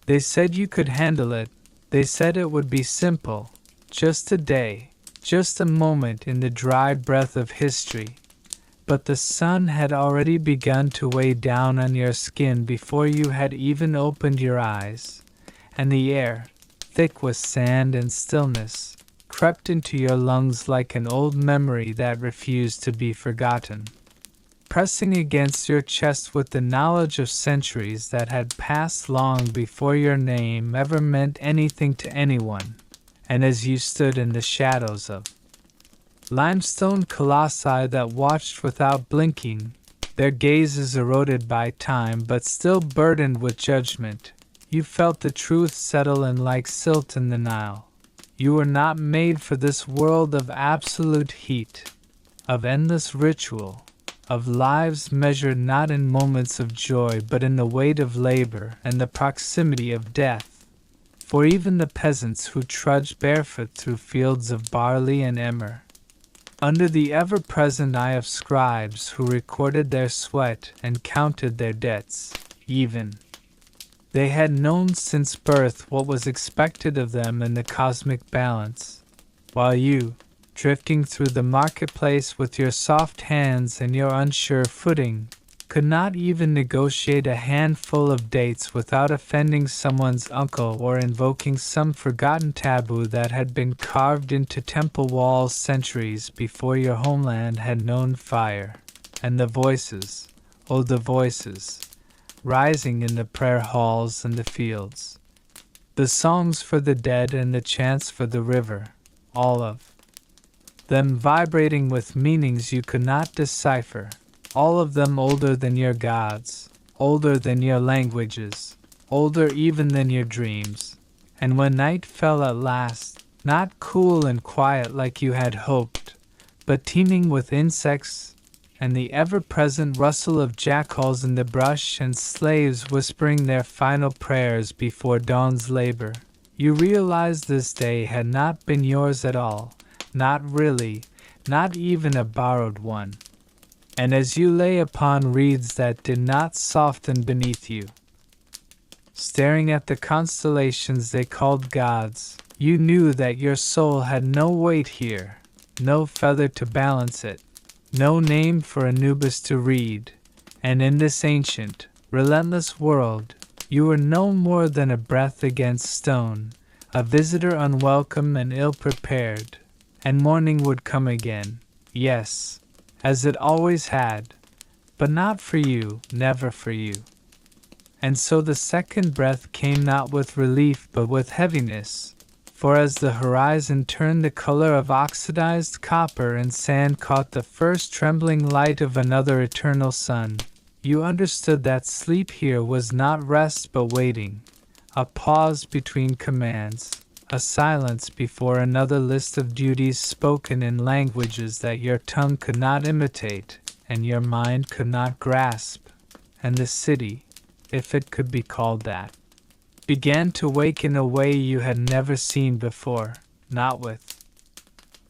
They said you could handle it. They said it would be simple. Just a day, just a moment in the dry breath of history. But the sun had already begun to weigh down on your skin before you had even opened your eyes, and the air, thick with sand and stillness, crept into your lungs like an old memory that refused to be forgotten, pressing against your chest with the knowledge of centuries that had passed long before your name ever meant anything to anyone. And as you stood in the shadows of limestone colossi that watched without blinking, their gazes eroded by time but still burdened with judgment, you felt the truth settle in like silt in the Nile. You were not made for this world of absolute heat, of endless ritual, of lives measured not in moments of joy but in the weight of labor and the proximity of death. For even the peasants who trudged barefoot through fields of barley and emmer, under the ever-present eye of scribes who recorded their sweat and counted their debts, even they had known since birth what was expected of them in the cosmic balance, while you, drifting through the marketplace with your soft hands and your unsure footing, could not even negotiate a handful of dates without offending someone's uncle or invoking some forgotten taboo that had been carved into temple walls centuries before your homeland had known fire. And the voices, oh the voices, rising in the prayer halls and the fields, the songs for the dead and the chants for the river, all of them vibrating with meanings you could not decipher, all of them older than your gods, older than your languages, older even than your dreams. And when night fell at last, not cool and quiet like you had hoped, but teeming with insects and the ever-present rustle of jackals in the brush and slaves whispering their final prayers before dawn's labor, you realized this day had not been yours at all, not really, not even a borrowed one. And as you lay upon reeds that did not soften beneath you, staring at the constellations they called gods, you knew that your soul had no weight here, no feather to balance it, no name for Anubis to read, and in this ancient, relentless world, you were no more than a breath against stone, a visitor unwelcome and ill-prepared, and morning would come again, yes, as it always had, but not for you, never for you. And so the second breath came not with relief but with heaviness, for as the horizon turned the color of oxidized copper and sand caught the first trembling light of another eternal sun, you understood that sleep here was not rest but waiting, a pause between commands, a silence before another list of duties spoken in languages that your tongue could not imitate and your mind could not grasp, and the city, if it could be called that, began to wake in a way you had never seen before, not with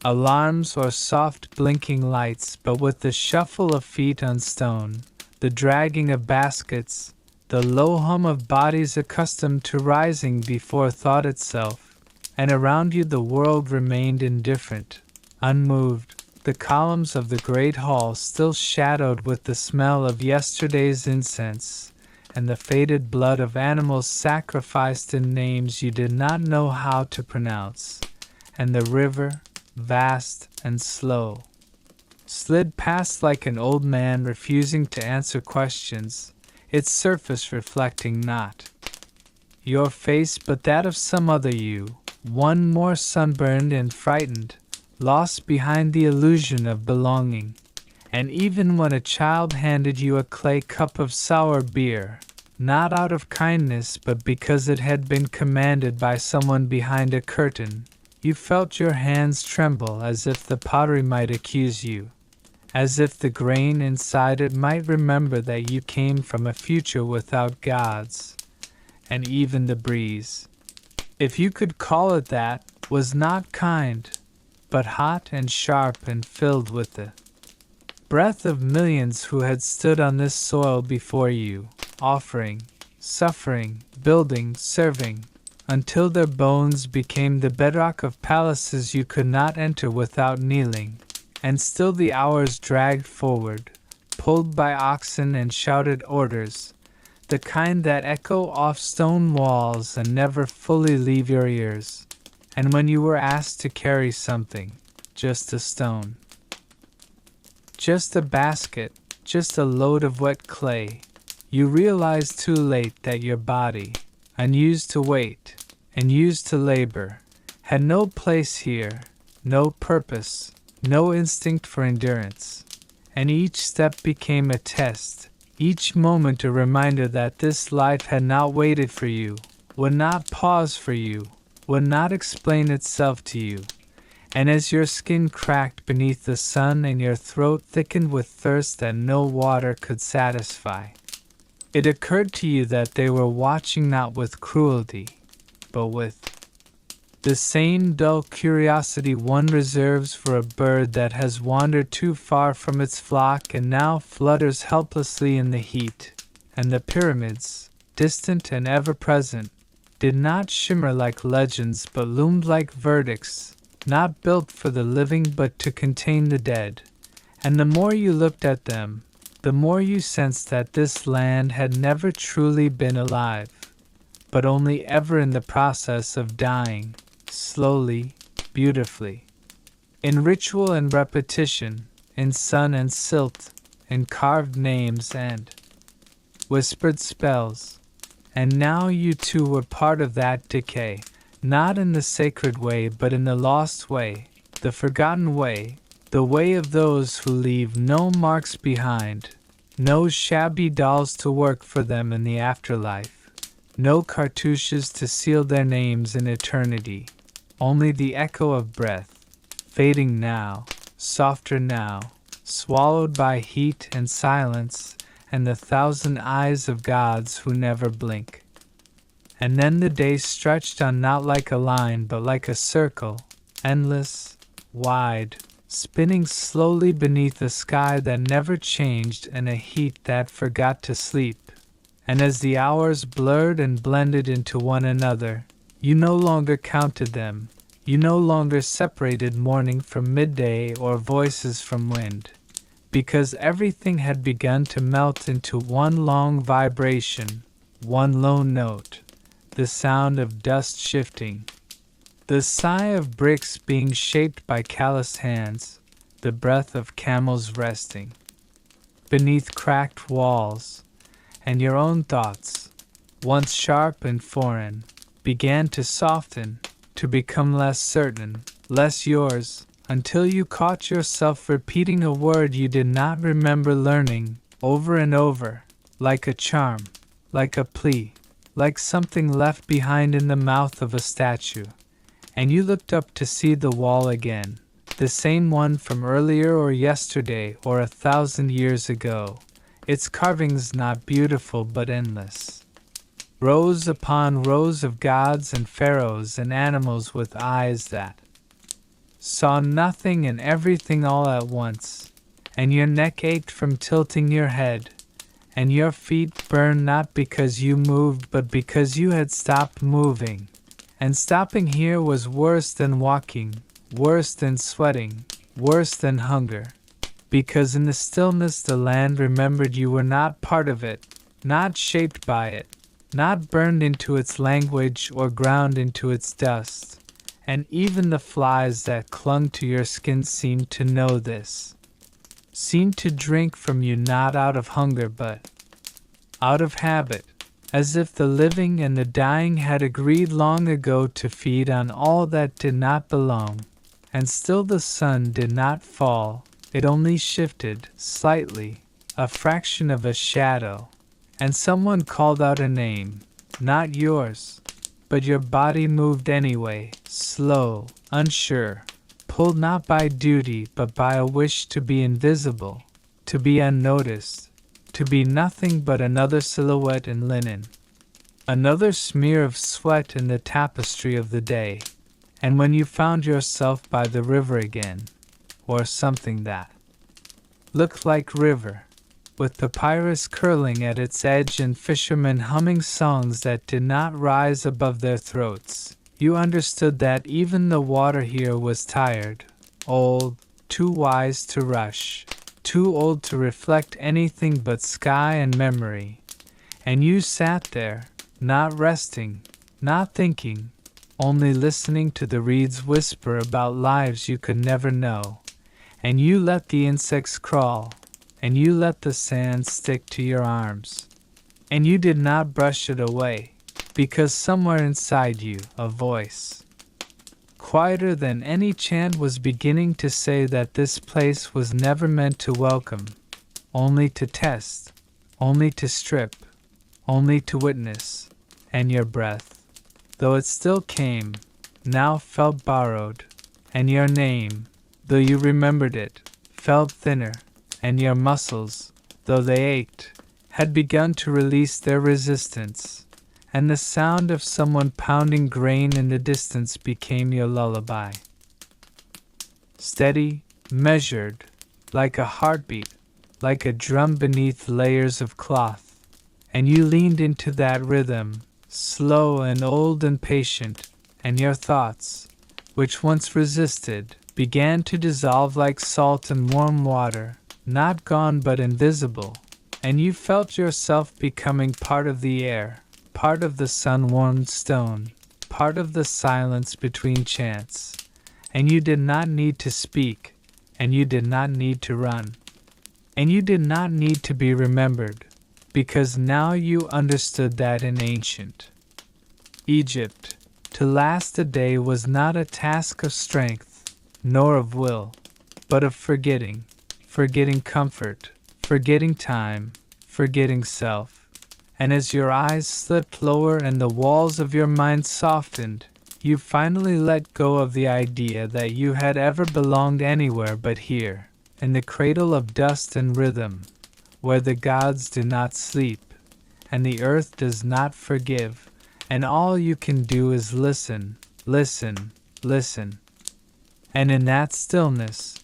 alarms or soft blinking lights, but with the shuffle of feet on stone, the dragging of baskets, the low hum of bodies accustomed to rising before thought itself. And around you the world remained indifferent, unmoved, the columns of the great hall still shadowed with the smell of yesterday's incense, and the faded blood of animals sacrificed in names you did not know how to pronounce, and the river, vast and slow, slid past like an old man refusing to answer questions, its surface reflecting not your face but that of some other you, one more sunburned and frightened, lost behind the illusion of belonging. And even when a child handed you a clay cup of sour beer, not out of kindness but because it had been commanded by someone behind a curtain, you felt your hands tremble as if the pottery might accuse you, as if the grain inside it might remember that you came from a future without gods, and even the breeze, if you could call it that, was not kind, but hot and sharp and filled with the breath of millions who had stood on this soil before you, offering, suffering, building, serving, until their bones became the bedrock of palaces you could not enter without kneeling. And still the hours dragged forward, pulled by oxen and shouted orders, the kind that echo off stone walls and never fully leave your ears. And when you were asked to carry something, just a stone, just a basket, just a load of wet clay, you realized too late that your body, unused to weight and used to labor, had no place here, no purpose, no instinct for endurance. And each step became a test, each moment a reminder that this life had not waited for you, would not pause for you, would not explain itself to you. And as your skin cracked beneath the sun and your throat thickened with thirst that no water could satisfy, it occurred to you that they were watching not with cruelty, but with the same dull curiosity one reserves for a bird that has wandered too far from its flock and now flutters helplessly in the heat. And the pyramids, distant and ever-present, did not shimmer like legends but loomed like verdicts, not built for the living but to contain the dead. And the more you looked at them, the more you sensed that this land had never truly been alive, but only ever in the process of dying, slowly, beautifully. In ritual and repetition, in sun and silt, in carved names and whispered spells. And now you too were part of that decay, not in the sacred way but in the lost way, the forgotten way, the way of those who leave no marks behind, no shabby dolls to work for them in the afterlife, no cartouches to seal their names in eternity, only the echo of breath, fading now, softer now, swallowed by heat and silence and the thousand eyes of gods who never blink. And then the day stretched on not like a line but like a circle, endless, wide, spinning slowly beneath a sky that never changed and a heat that forgot to sleep. And as the hours blurred and blended into one another, you no longer counted them, you no longer separated morning from midday or voices from wind, because everything had begun to melt into one long vibration, one lone note, the sound of dust shifting, the sigh of bricks being shaped by calloused hands, the breath of camels resting beneath cracked walls, and your own thoughts, once sharp and foreign, began to soften, to become less certain, less yours, until you caught yourself repeating a word you did not remember learning, over and over, like a charm, like a plea, like something left behind in the mouth of a statue. And you looked up to see the wall again, the same one from earlier or yesterday or 1,000 years ago, its carvings not beautiful but endless. Rows upon rows of gods and pharaohs and animals with eyes that saw nothing and everything all at once, and your neck ached from tilting your head, and your feet burned not because you moved but because you had stopped moving. And stopping here was worse than walking, worse than sweating, worse than hunger, because in the stillness the land remembered you were not part of it, not shaped by it, not burned into its language or ground into its dust. And even the flies that clung to your skin seemed to know this, seemed to drink from you not out of hunger but out of habit, as if the living and the dying had agreed long ago to feed on all that did not belong. And still the sun did not fall, it only shifted, slightly, a fraction of a shadow. And someone called out a name, not yours, but your body moved anyway, slow, unsure, pulled not by duty but by a wish to be invisible, to be unnoticed, to be nothing but another silhouette in linen, another smear of sweat in the tapestry of the day. And when you found yourself by the river again, or something that looked like river, with papyrus curling at its edge and fishermen humming songs that did not rise above their throats, you understood that even the water here was tired, old, too wise to rush, too old to reflect anything but sky and memory. And you sat there, not resting, not thinking, only listening to the reeds whisper about lives you could never know. And you let the insects crawl, and you let the sand stick to your arms. And you did not brush it away, because somewhere inside you, a voice, quieter than any chant, was beginning to say that this place was never meant to welcome, only to test, only to strip, only to witness. And your breath, though it still came, now felt borrowed, and your name, though you remembered it, felt thinner, and your muscles, though they ached, had begun to release their resistance, and the sound of someone pounding grain in the distance became your lullaby. Steady, measured, like a heartbeat, like a drum beneath layers of cloth, and you leaned into that rhythm, slow and old and patient, and your thoughts, which once resisted, began to dissolve like salt in warm water, not gone but invisible, and you felt yourself becoming part of the air, part of the sun-warmed stone, part of the silence between chants, and you did not need to speak, and you did not need to run, and you did not need to be remembered, because now you understood that in ancient Egypt, to last a day was not a task of strength, nor of will, but of forgetting, forgetting comfort, forgetting time, forgetting self. And as your eyes slipped lower and the walls of your mind softened, you finally let go of the idea that you had ever belonged anywhere but here, in the cradle of dust and rhythm, where the gods do not sleep, and the earth does not forgive, and all you can do is listen, listen, listen. And in that stillness,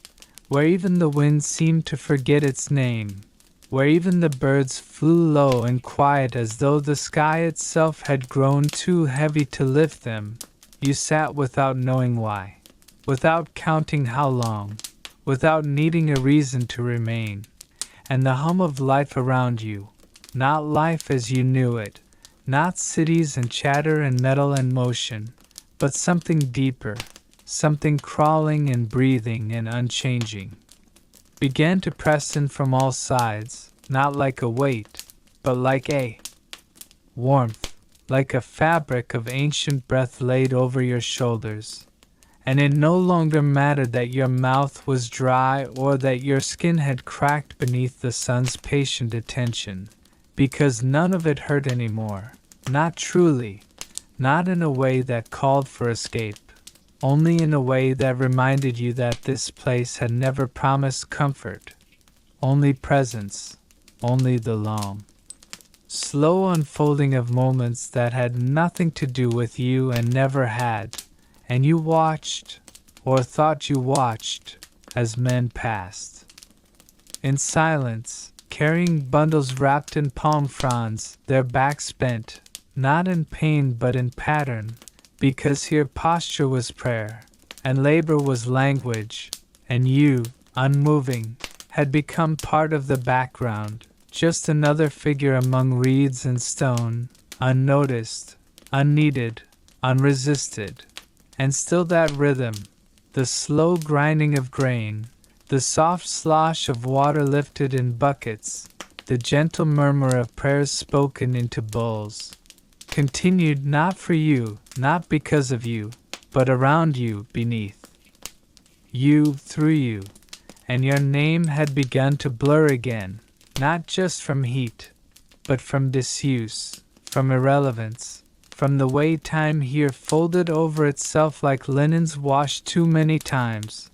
where even the wind seemed to forget its name, where even the birds flew low and quiet as though the sky itself had grown too heavy to lift them, you sat without knowing why, without counting how long, without needing a reason to remain, and the hum of life around you, not life as you knew it, not cities and chatter and metal and motion, but something deeper, something crawling and breathing and unchanging, began to press in from all sides, not like a weight, but like a warmth, like a fabric of ancient breath laid over your shoulders. And it no longer mattered that your mouth was dry or that your skin had cracked beneath the sun's patient attention, because none of it hurt anymore, not truly, not in a way that called for escape, only in a way that reminded you that this place had never promised comfort, only presence, only the long, slow unfolding of moments that had nothing to do with you and never had, and you watched, or thought you watched, as men passed. In silence, carrying bundles wrapped in palm fronds, their backs bent, not in pain but in pattern, because here posture was prayer, and labor was language, and you, unmoving, had become part of the background, just another figure among reeds and stone, unnoticed, unneeded, unresisted. And still that rhythm, the slow grinding of grain, the soft slosh of water lifted in buckets, the gentle murmur of prayers spoken into bowls, continued not for you, not because of you, but around you, beneath you, through you, and your name had begun to blur again, not just from heat, but from disuse, from irrelevance, from the way time here folded over itself like linens washed too many times,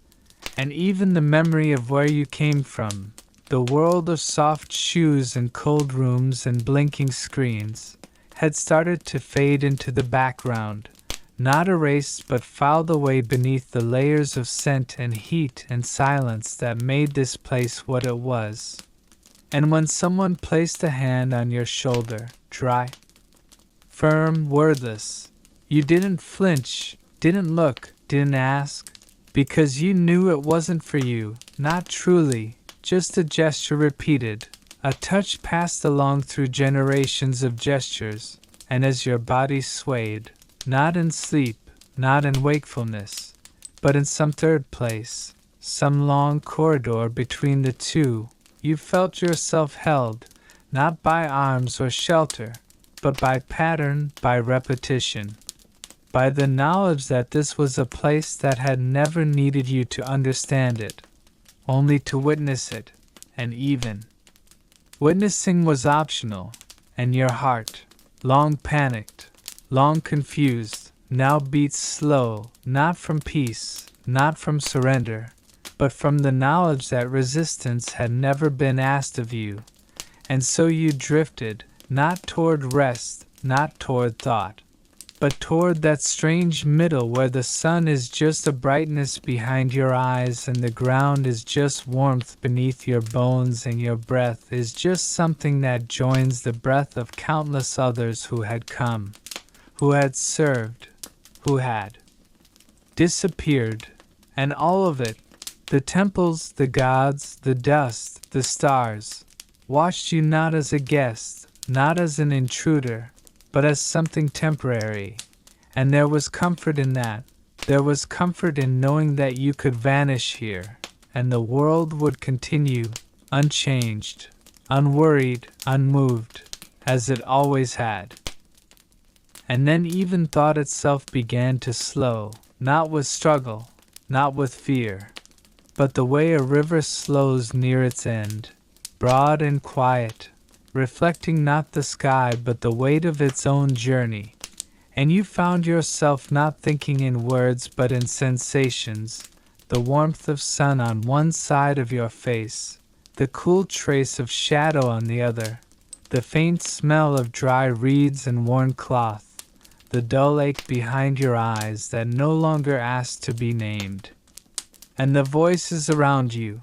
and even the memory of where you came from, the world of soft shoes and cold rooms and blinking screens, had started to fade into the background, not erased but filed away beneath the layers of scent and heat and silence that made this place what it was. And when someone placed a hand on your shoulder, dry, firm, wordless, you didn't flinch, didn't look, didn't ask, because you knew it wasn't for you, not truly, just a gesture repeated, a touch passed along through generations of gestures, and as your body swayed, not in sleep, not in wakefulness, but in some third place, some long corridor between the two, you felt yourself held, not by arms or shelter, but by pattern, by repetition, by the knowledge that this was a place that had never needed you to understand it, only to witness it, and even witnessing was optional, and your heart, long panicked, long confused, now beats slow, not from peace, not from surrender, but from the knowledge that resistance had never been asked of you. And so you drifted, not toward rest, not toward thought, but toward that strange middle where the sun is just a brightness behind your eyes and the ground is just warmth beneath your bones and your breath is just something that joins the breath of countless others who had come, who had served, who had disappeared, and all of it, the temples, the gods, the dust, the stars, watched you not as a guest, not as an intruder, but as something temporary. And there was comfort in that. There was comfort in knowing that you could vanish here, and the world would continue, unchanged, unworried, unmoved, as it always had. And then even thought itself began to slow, not with struggle, not with fear, but the way a river slows near its end, broad and quiet, reflecting not the sky but the weight of its own journey, and you found yourself not thinking in words but in sensations, the warmth of sun on one side of your face, the cool trace of shadow on the other, the faint smell of dry reeds and worn cloth, the dull ache behind your eyes that no longer asked to be named, and the voices around you,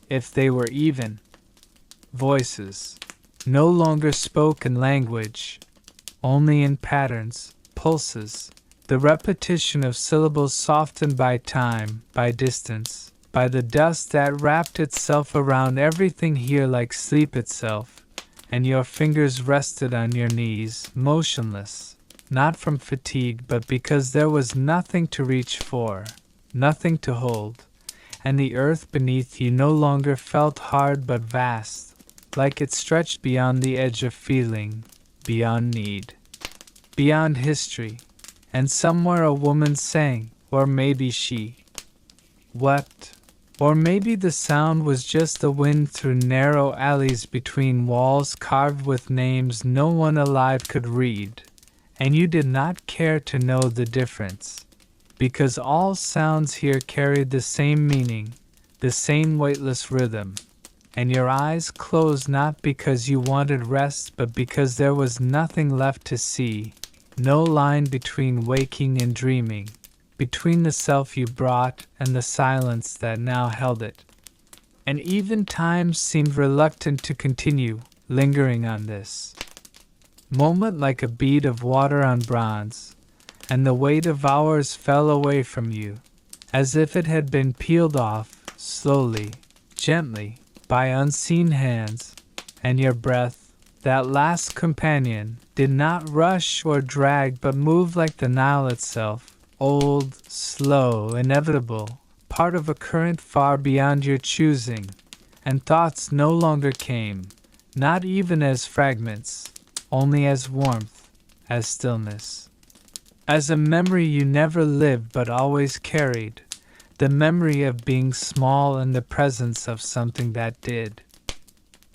if they were even voices, no longer spoke in language, only in patterns, pulses, the repetition of syllables softened by time, by distance, by the dust that wrapped itself around everything here like sleep itself, and your fingers rested on your knees, motionless, not from fatigue but because there was nothing to reach for, nothing to hold, and the earth beneath you no longer felt hard but vast, like it stretched beyond the edge of feeling, beyond need, beyond history, and somewhere a woman sang, or maybe she wept, or maybe the sound was just the wind through narrow alleys between walls carved with names no one alive could read, and you did not care to know the difference, because all sounds here carried the same meaning, the same weightless rhythm. And your eyes closed not because you wanted rest but because there was nothing left to see, no line between waking and dreaming, between the self you brought and the silence that now held it. And even time seemed reluctant to continue, lingering on this moment like a bead of water on bronze, and the weight of hours fell away from you, as if it had been peeled off, slowly, gently, by unseen hands, and your breath, that last companion, did not rush or drag but moved like the Nile itself, old, slow, inevitable, part of a current far beyond your choosing, and thoughts no longer came, not even as fragments, only as warmth, as stillness, as a memory you never lived but always carried, the memory of being small in the presence of something that did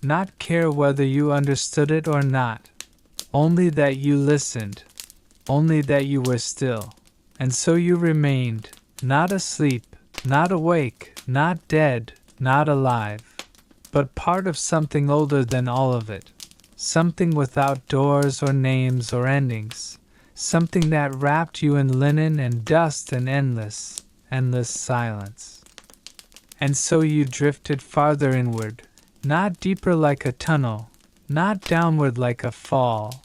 not care whether you understood it or not, only that you listened, only that you were still, and so you remained, not asleep, not awake, not dead, not alive, but part of something older than all of it, something without doors or names or endings, something that wrapped you in linen and dust and endless silence. And so you drifted farther inward, not deeper like a tunnel, not downward like a fall,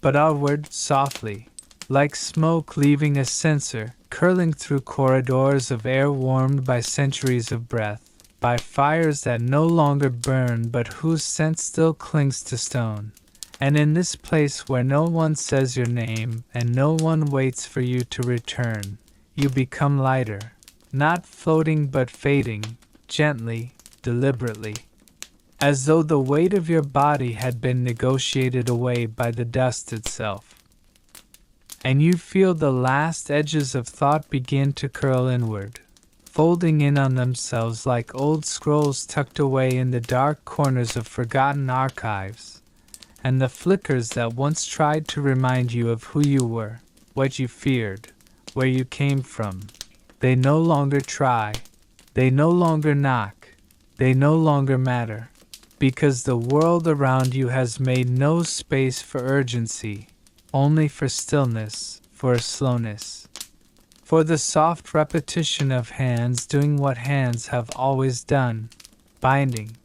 but outward, softly, like smoke leaving a censer, curling through corridors of air warmed by centuries of breath, by fires that no longer burn but whose scent still clings to stone. And in this place where no one says your name and no one waits for you to return, you become lighter, not floating but fading, gently, deliberately, as though the weight of your body had been negotiated away by the dust itself. And you feel the last edges of thought begin to curl inward, folding in on themselves like old scrolls tucked away in the dark corners of forgotten archives, and the flickers that once tried to remind you of who you were, what you feared, where you came from. They no longer try, they no longer knock, they no longer matter, because the world around you has made no space for urgency, only for stillness, for slowness, for the soft repetition of hands doing what hands have always done, binding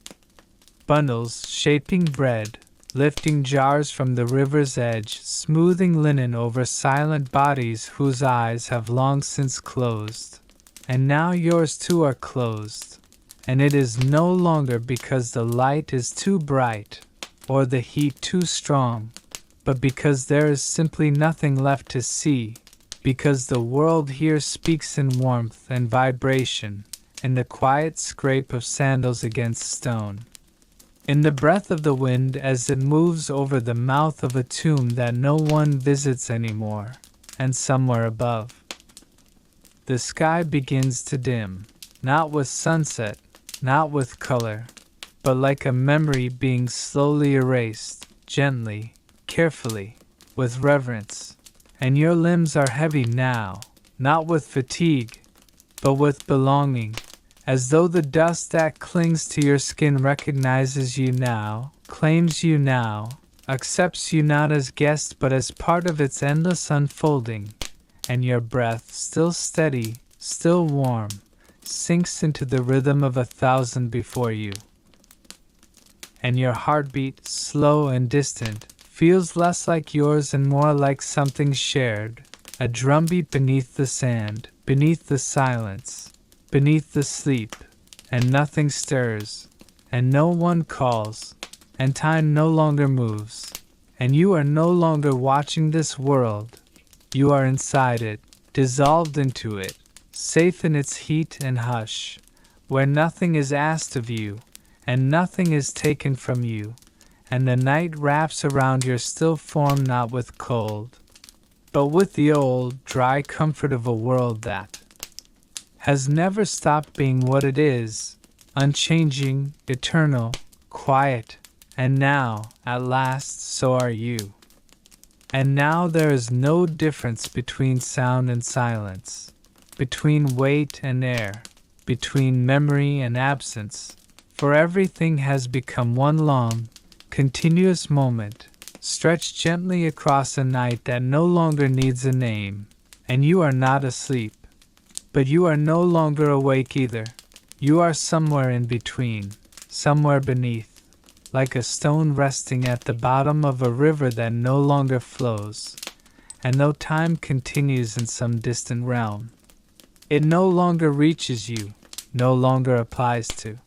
bundles, shaping bread, lifting jars from the river's edge, smoothing linen over silent bodies whose eyes have long since closed. And now yours too are closed, and it is no longer because the light is too bright, or the heat too strong, but because there is simply nothing left to see, because the world here speaks in warmth and vibration, in the quiet scrape of sandals against stone, in the breath of the wind as it moves over the mouth of a tomb that no one visits anymore, and somewhere above, the sky begins to dim, not with sunset, not with color, but like a memory being slowly erased, gently, carefully, with reverence. And your limbs are heavy now, not with fatigue, but with belonging, as though the dust that clings to your skin recognizes you now, claims you now, accepts you not as guest but as part of its endless unfolding, and your breath, still steady, still warm, sinks into the rhythm of 1,000 before you. And your heartbeat, slow and distant, feels less like yours and more like something shared, a drumbeat beneath the sand, beneath the silence, beneath the sleep, and nothing stirs, and no one calls, and time no longer moves, and you are no longer watching this world, you are inside it, dissolved into it, safe in its heat and hush, where nothing is asked of you, and nothing is taken from you, and the night wraps around your still form not with cold, but with the old, dry comfort of a world that has never stopped being what it is, unchanging, eternal, quiet, and now, at last, so are you. And now there is no difference between sound and silence, between weight and air, between memory and absence, for everything has become one long, continuous moment, stretched gently across a night that no longer needs a name, and you are not asleep. But you are no longer awake either. You are somewhere in between, somewhere beneath, like a stone resting at the bottom of a river that no longer flows, and though time continues in some distant realm, it no longer reaches you, no longer applies to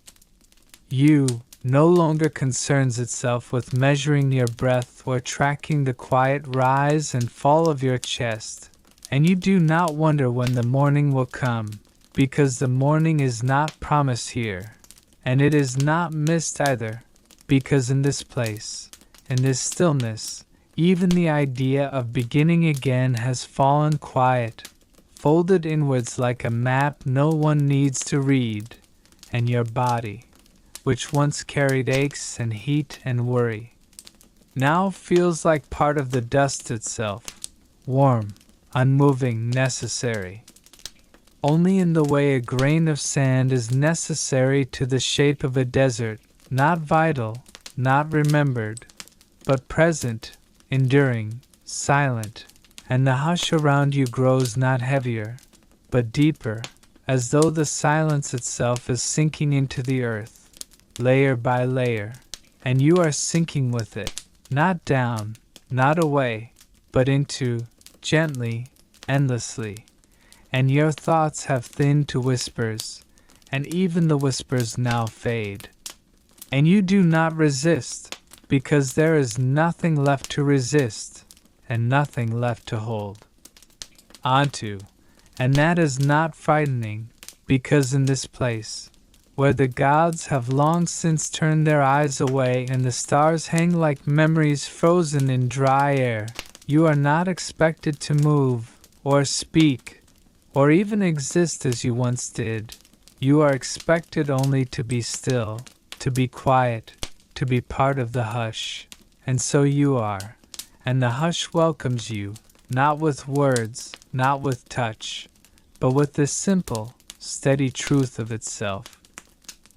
you, no longer concerns itself with measuring your breath or tracking the quiet rise and fall of your chest, and you do not wonder when the morning will come, because the morning is not promised here, and it is not missed either, because in this place, in this stillness, even the idea of beginning again has fallen quiet, folded inwards like a map no one needs to read, and your body, which once carried aches and heat and worry, now feels like part of the dust itself, warm, unmoving, necessary. Only in the way a grain of sand is necessary to the shape of a desert, not vital, not remembered, but present, enduring, silent, and the hush around you grows not heavier, but deeper, as though the silence itself is sinking into the earth, layer by layer, and you are sinking with it, not down, not away, but into, gently, endlessly. And your thoughts have thinned to whispers, and even the whispers now fade. And you do not resist, because there is nothing left to resist, and nothing left to hold onto. And that is not frightening, because in this place, where the gods have long since turned their eyes away and the stars hang like memories frozen in dry air, you are not expected to move, or speak, or even exist as you once did. You are expected only to be still, to be quiet, to be part of the hush. And so you are. And the hush welcomes you, not with words, not with touch, but with the simple, steady truth of itself.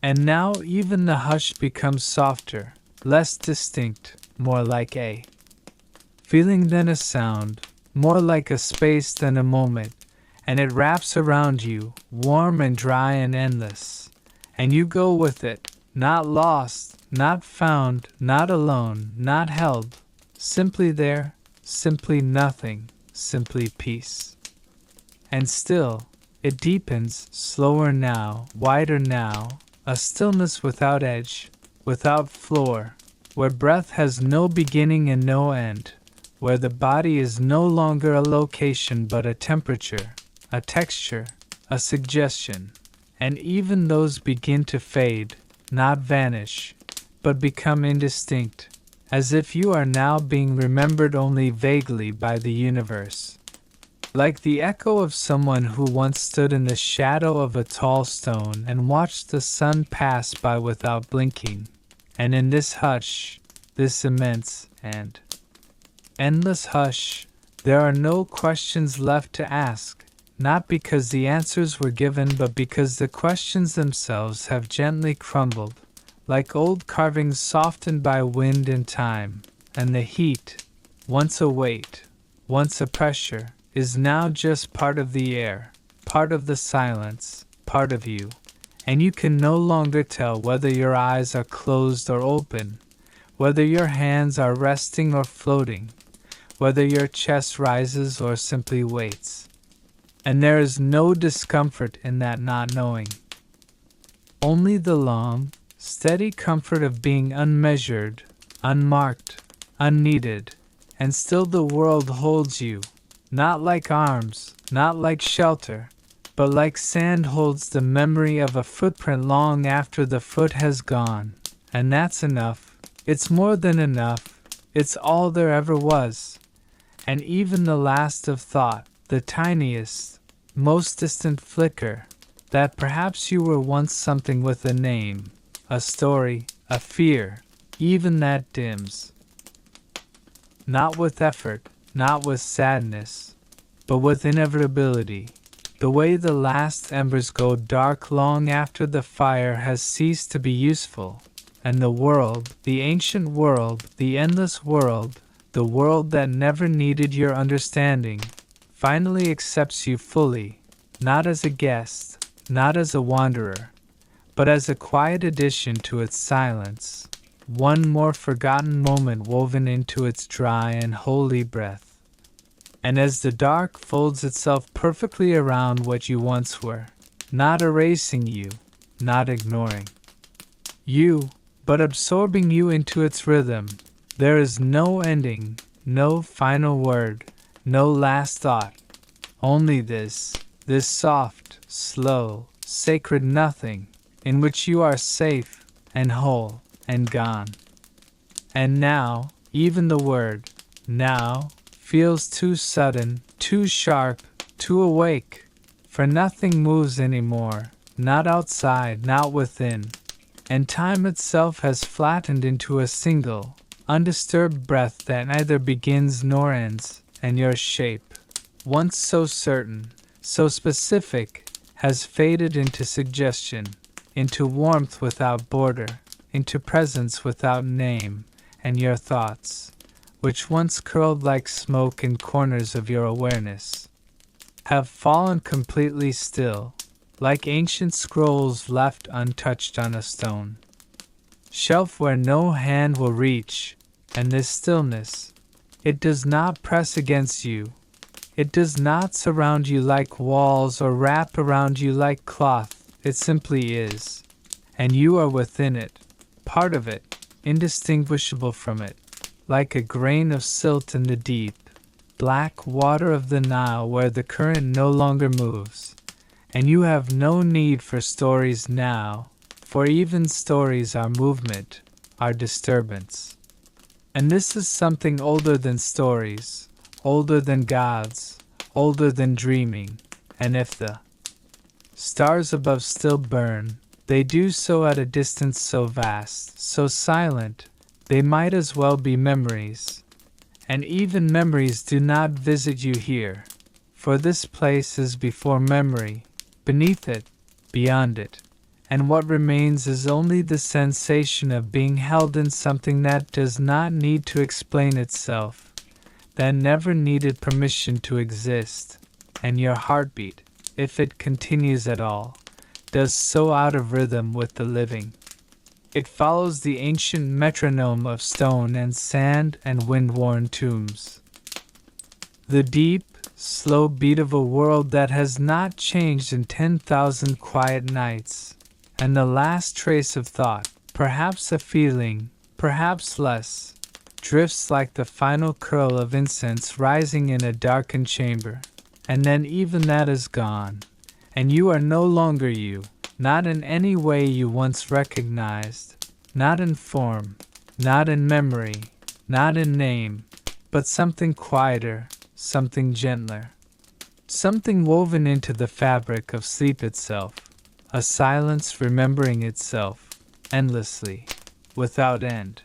And now even the hush becomes softer, less distinct, more like a feeling than a sound, more like a space than a moment, and it wraps around you, warm and dry and endless. And you go with it, not lost, not found, not alone, not held, simply there, simply nothing, simply peace. And still, it deepens, slower now, wider now, a stillness without edge, without floor, where breath has no beginning and no end, where the body is no longer a location but a temperature, a texture, a suggestion, and even those begin to fade, not vanish, but become indistinct, as if you are now being remembered only vaguely by the universe. Like the echo of someone who once stood in the shadow of a tall stone and watched the sun pass by without blinking. And in this hush, this immense and endless hush, there are no questions left to ask, not because the answers were given but because the questions themselves have gently crumbled, like old carvings softened by wind and time, and the heat, once a weight, once a pressure, is now just part of the air, part of the silence, part of you, and you can no longer tell whether your eyes are closed or open, whether your hands are resting or floating, whether your chest rises or simply waits. And there is no discomfort in that not knowing. Only the long, steady comfort of being unmeasured, unmarked, unneeded, and still the world holds you. Not like arms, not like shelter, but like sand holds the memory of a footprint long after the foot has gone. And that's enough. It's more than enough. It's all there ever was. And even the last of thought, the tiniest, most distant flicker, that perhaps you were once something with a name, a story, a fear, even that dims. Not with effort, not with sadness, but with inevitability, the way the last embers go dark long after the fire has ceased to be useful, and the world, the ancient world, the endless world, the world that never needed your understanding, finally accepts you fully, not as a guest, not as a wanderer, but as a quiet addition to its silence, one more forgotten moment woven into its dry and holy breath. And as the dark folds itself perfectly around what you once were, not erasing you, not ignoring you, but absorbing you into its rhythm, there is no ending, no final word, no last thought, only this soft, slow, sacred nothing, in which you are safe and whole and gone. And now, even the word, now, feels too sudden, too sharp, too awake, for nothing moves anymore, not outside, not within, and time itself has flattened into a single, undisturbed breath that neither begins nor ends, and your shape, once so certain, so specific, has faded into suggestion, into warmth without border, into presence without name, and your thoughts, which once curled like smoke in corners of your awareness, have fallen completely still, like ancient scrolls left untouched on a stone. shelf where no hand will reach, and this stillness, it does not press against you. It does not surround you like walls or wrap around you like cloth. It simply is. And you are within it, part of it, indistinguishable from it, like a grain of silt in the deep, black water of the Nile where the current no longer moves. And you have no need for stories now, for even stories are movement, are disturbance. And this is something older than stories, older than gods, older than dreaming, and if the stars above still burn, they do so at a distance so vast, so silent, they might as well be memories. And even memories do not visit you here, for this place is before memory, beneath it, beyond it, and what remains is only the sensation of being held in something that does not need to explain itself, that never needed permission to exist, and your heartbeat, if it continues at all, does so out of rhythm with the living. It follows the ancient metronome of stone and sand and wind-worn tombs. The deep, slow beat of a world that has not changed in 10,000 quiet nights, and the last trace of thought, perhaps a feeling, perhaps less, drifts like the final curl of incense rising in a darkened chamber, and then even that is gone, and you are no longer you, not in any way you once recognized, not in form, not in memory, not in name, but something quieter, something gentler, something woven into the fabric of sleep itself, a silence remembering itself, endlessly, without end.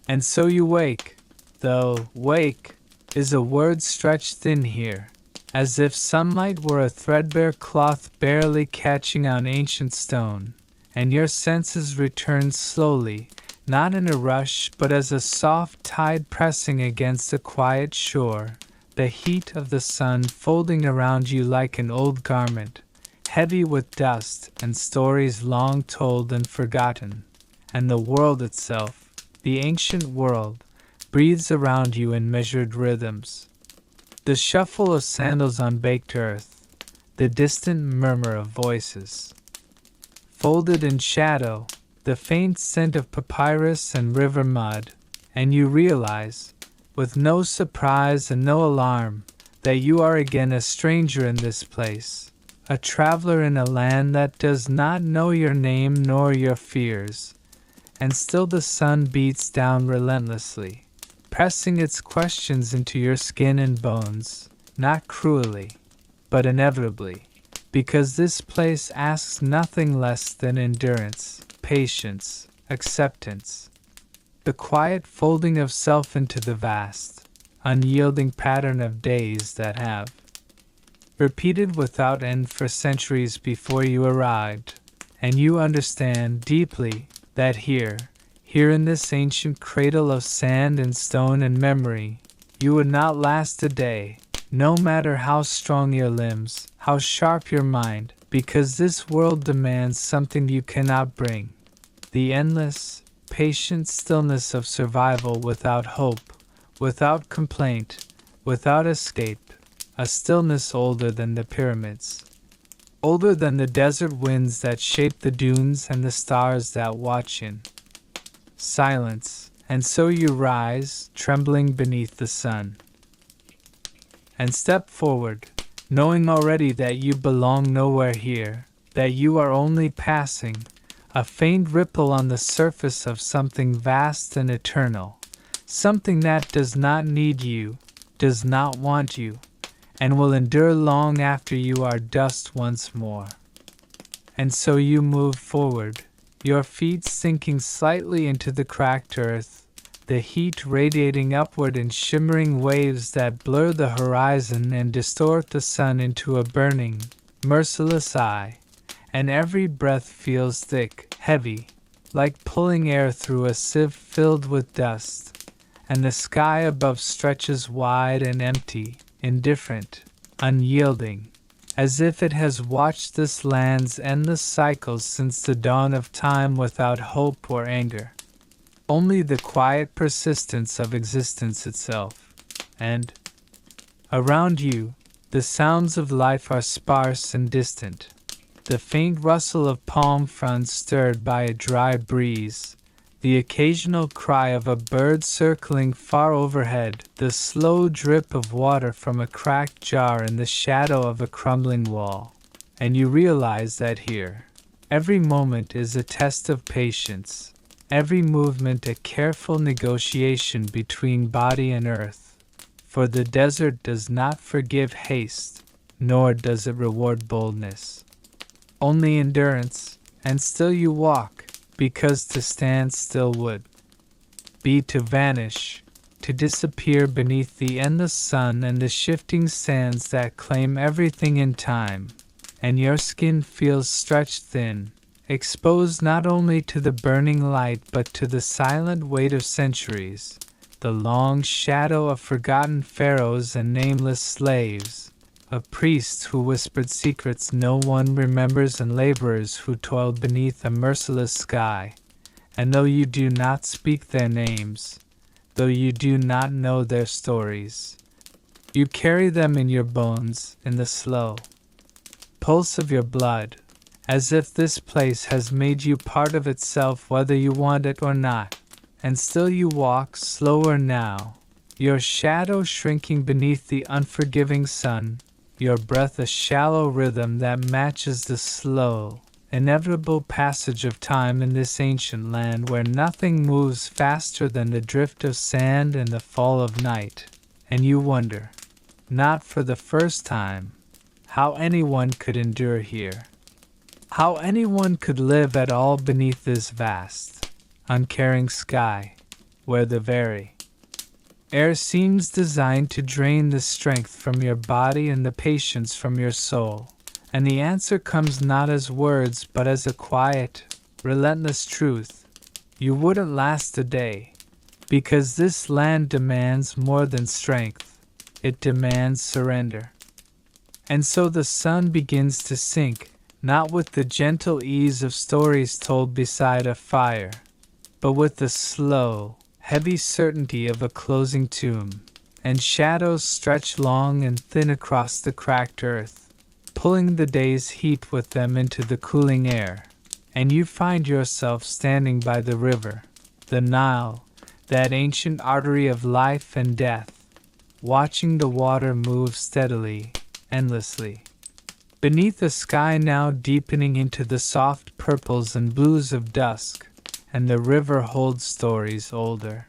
And so you wake, though wake is a word stretched thin here, as if sunlight were a threadbare cloth barely catching on ancient stone, and your senses return slowly, not in a rush but as a soft tide pressing against a quiet shore, the heat of the sun folding around you like an old garment, heavy with dust and stories long told and forgotten, and the world itself, the ancient world, breathes around you in measured rhythms. The shuffle of sandals on baked earth, the distant murmur of voices. Folded in shadow, the faint scent of papyrus and river mud, and you realize, with no surprise and no alarm, that you are again a stranger in this place, a traveler in a land that does not know your name nor your fears, and still the sun beats down relentlessly, pressing its questions into your skin and bones, not cruelly, but inevitably, because this place asks nothing less than endurance, patience, acceptance. The quiet folding of self into the vast, unyielding pattern of days that have repeated without end for centuries before you arrived, and you understand deeply that here in this ancient cradle of sand and stone and memory, you would not last a day, no matter how strong your limbs, how sharp your mind, because this world demands something you cannot bring, the endless, patient stillness of survival without hope, without complaint, without escape, a stillness older than the pyramids, older than the desert winds that shape the dunes and the stars that watch in silence. And so you rise, trembling beneath the sun, and step forward, knowing already that you belong nowhere here, that you are only passing, a faint ripple on the surface of something vast and eternal, something that does not need you, does not want you, and will endure long after you are dust once more. And so you move forward, your feet sinking slightly into the cracked earth, the heat radiating upward in shimmering waves that blur the horizon and distort the sun into a burning, merciless eye, and every breath feels thick, heavy, like pulling air through a sieve filled with dust, and the sky above stretches wide and empty, indifferent, unyielding, as if it has watched this land's endless cycles since the dawn of time without hope or anger. Only the quiet persistence of existence itself. And around you, the sounds of life are sparse and distant. The faint rustle of palm fronds stirred by a dry breeze, the occasional cry of a bird circling far overhead, the slow drip of water from a cracked jar in the shadow of a crumbling wall. And you realize that here, every moment is a test of patience, every movement a careful negotiation between body and earth. For the desert does not forgive haste, nor does it reward boldness. Only endurance, and still you walk, because to stand still would be to vanish, to disappear beneath the endless sun and the shifting sands that claim everything in time, and your skin feels stretched thin, exposed not only to the burning light but to the silent weight of centuries, the long shadow of forgotten pharaohs and nameless slaves, of priests who whispered secrets no one remembers and laborers who toiled beneath a merciless sky. And though you do not speak their names, though you do not know their stories, you carry them in your bones, in the slow pulse of your blood, as if this place has made you part of itself whether you want it or not. And still you walk slower now, your shadow shrinking beneath the unforgiving sun, your breath a shallow rhythm that matches the slow, inevitable passage of time in this ancient land where nothing moves faster than the drift of sand and the fall of night. And you wonder, not for the first time, how anyone could endure here, how anyone could live at all beneath this vast, uncaring sky, where the very air seems designed to drain the strength from your body and the patience from your soul. And the answer comes not as words but as a quiet, relentless truth. You wouldn't last a day, because this land demands more than strength. It demands surrender. And so the sun begins to sink, not with the gentle ease of stories told beside a fire, but with the slow, heavy certainty of a closing tomb, and shadows stretch long and thin across the cracked earth, pulling the day's heat with them into the cooling air, and you find yourself standing by the river, the Nile, that ancient artery of life and death, watching the water move steadily, endlessly, beneath a sky now deepening into the soft purples and blues of dusk. And the river holds stories older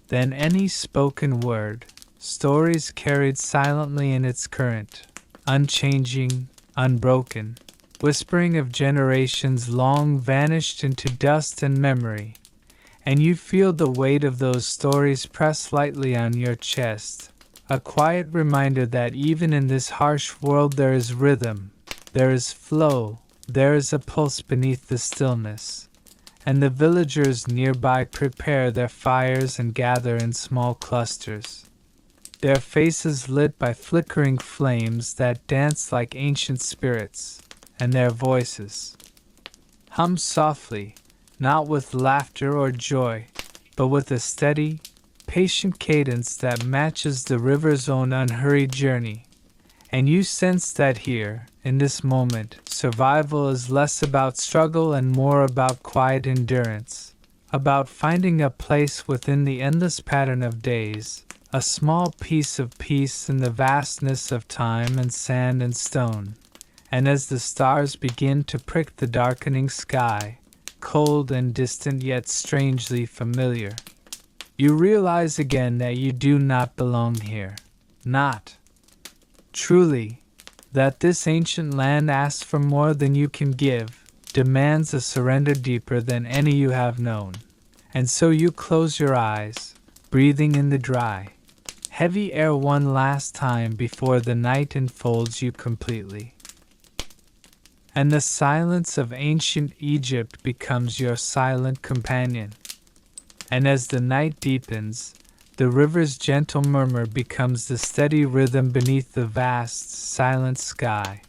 than any spoken word, stories carried silently in its current, unchanging, unbroken, whispering of generations long vanished into dust and memory, and you feel the weight of those stories press lightly on your chest, a quiet reminder that even in this harsh world there is rhythm, there is flow, there is a pulse beneath the stillness. And the villagers nearby prepare their fires and gather in small clusters, their faces lit by flickering flames that dance like ancient spirits, and their voices hum softly, not with laughter or joy, but with a steady, patient cadence that matches the river's own unhurried journey. And you sense that here, in this moment, survival is less about struggle and more about quiet endurance, about finding a place within the endless pattern of days, a small piece of peace in the vastness of time and sand and stone. And as the stars begin to prick the darkening sky, cold and distant yet strangely familiar, you realize again that you do not belong here, not truly, that this ancient land asks for more than you can give, demands a surrender deeper than any you have known. And so you close your eyes, breathing in the dry, heavy air one last time before the night enfolds you completely. And the silence of ancient Egypt becomes your silent companion. And as the night deepens, The river's gentle murmur becomes the steady rhythm beneath the vast, silent sky,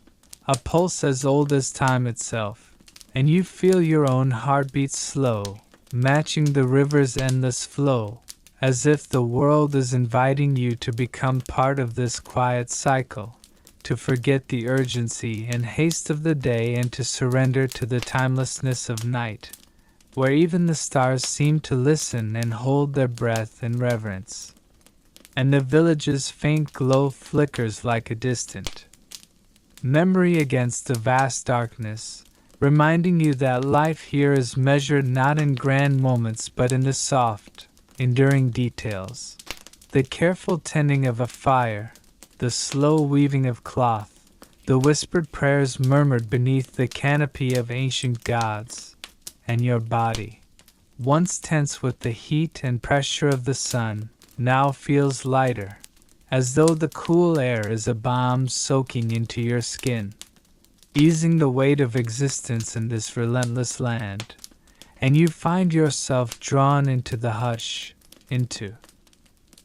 a pulse as old as time itself, and you feel your own heartbeat slow, matching the river's endless flow, as if the world is inviting you to become part of this quiet cycle, to forget the urgency and haste of the day and to surrender to the timelessness of night, where even the stars seem to listen and hold their breath in reverence, and the village's faint glow flickers like a distant memory against the vast darkness, reminding you that life here is measured not in grand moments but in the soft, enduring details. The careful tending of a fire, the slow weaving of cloth, the whispered prayers murmured beneath the canopy of ancient gods, and your body, once tense with the heat and pressure of the sun, now feels lighter, as though the cool air is a balm soaking into your skin, easing the weight of existence in this relentless land, and you find yourself drawn into the hush, into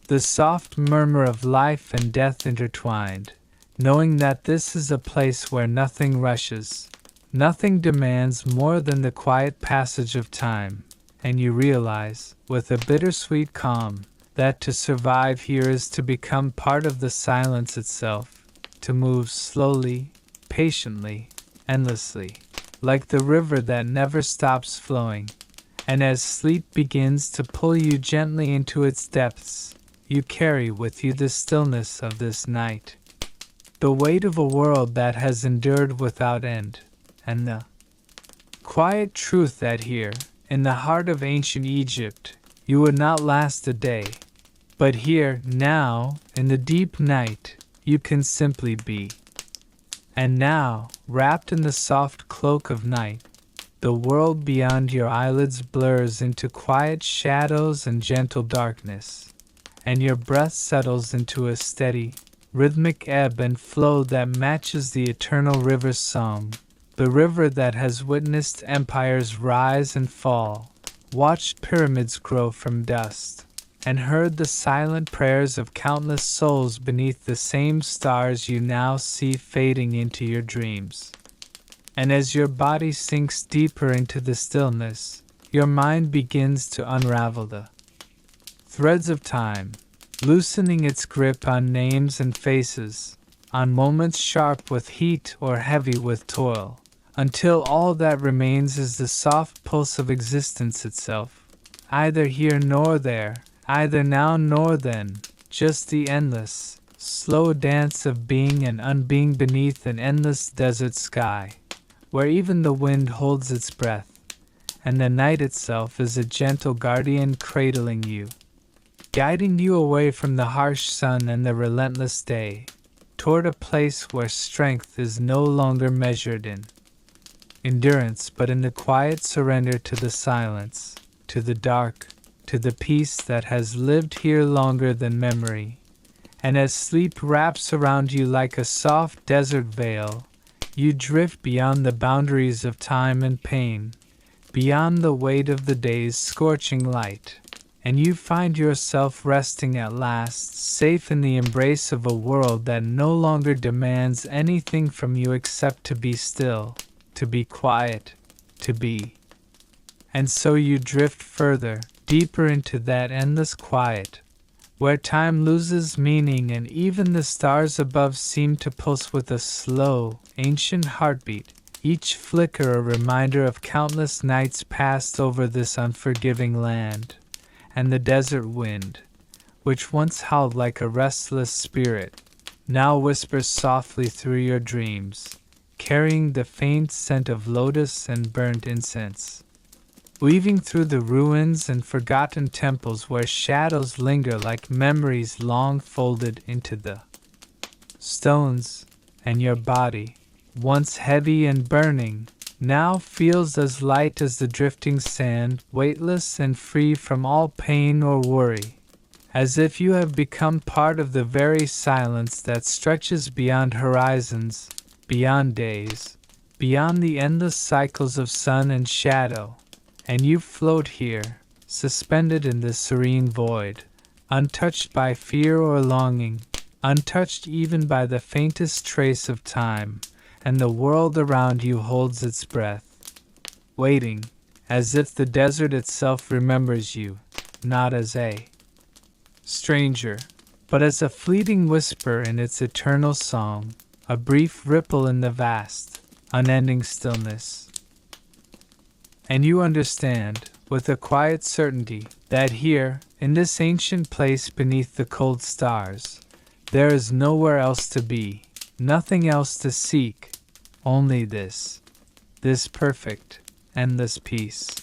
the soft murmur of life and death intertwined, knowing that this is a place where nothing rushes, nothing demands more than the quiet passage of time, and you realize, with a bittersweet calm, that to survive here is to become part of the silence itself, to move slowly, patiently, endlessly, like the river that never stops flowing, and as sleep begins to pull you gently into its depths, you carry with you the stillness of this night, the weight of a world that has endured without end, and the quiet truth that here, in the heart of ancient Egypt, you would not last a day, but here, now, in the deep night, you can simply be. And now, wrapped in the soft cloak of night, the world beyond your eyelids blurs into quiet shadows and gentle darkness, and your breath settles into a steady, rhythmic ebb and flow that matches the eternal river's song, the river that has witnessed empires rise and fall, watched pyramids grow from dust, and heard the silent prayers of countless souls beneath the same stars you now see fading into your dreams. And as your body sinks deeper into the stillness, your mind begins to unravel the threads of time, loosening its grip on names and faces, on moments sharp with heat or heavy with toil, until all that remains is the soft pulse of existence itself, either here nor there, either now nor then, just the endless, slow dance of being and unbeing beneath an endless desert sky, where even the wind holds its breath, and the night itself is a gentle guardian cradling you, guiding you away from the harsh sun and the relentless day, toward a place where strength is no longer measured in endurance but in the quiet surrender to the silence, to the dark, to the peace that has lived here longer than memory. And as sleep wraps around you like a soft desert veil, you drift beyond the boundaries of time and pain, beyond the weight of the day's scorching light, and you find yourself resting at last, safe in the embrace of a world that no longer demands anything from you except to be still, to be quiet, to be. And so you drift further, deeper into that endless quiet, where time loses meaning and even the stars above seem to pulse with a slow, ancient heartbeat, each flicker a reminder of countless nights passed over this unforgiving land. And the desert wind, which once howled like a restless spirit, now whispers softly through your dreams, carrying the faint scent of lotus and burnt incense, weaving through the ruins and forgotten temples where shadows linger like memories long folded into the stones, and your body, once heavy and burning, now feels as light as the drifting sand, weightless and free from all pain or worry, as if you have become part of the very silence that stretches beyond horizons, beyond days, beyond the endless cycles of sun and shadow, and you float here, suspended in this serene void, untouched by fear or longing, untouched even by the faintest trace of time, and the world around you holds its breath, waiting, as if the desert itself remembers you, not as a stranger, but as a fleeting whisper in its eternal song, a brief ripple in the vast, unending stillness. And you understand, with a quiet certainty, that here, in this ancient place beneath the cold stars, there is nowhere else to be, nothing else to seek, only this perfect, endless peace.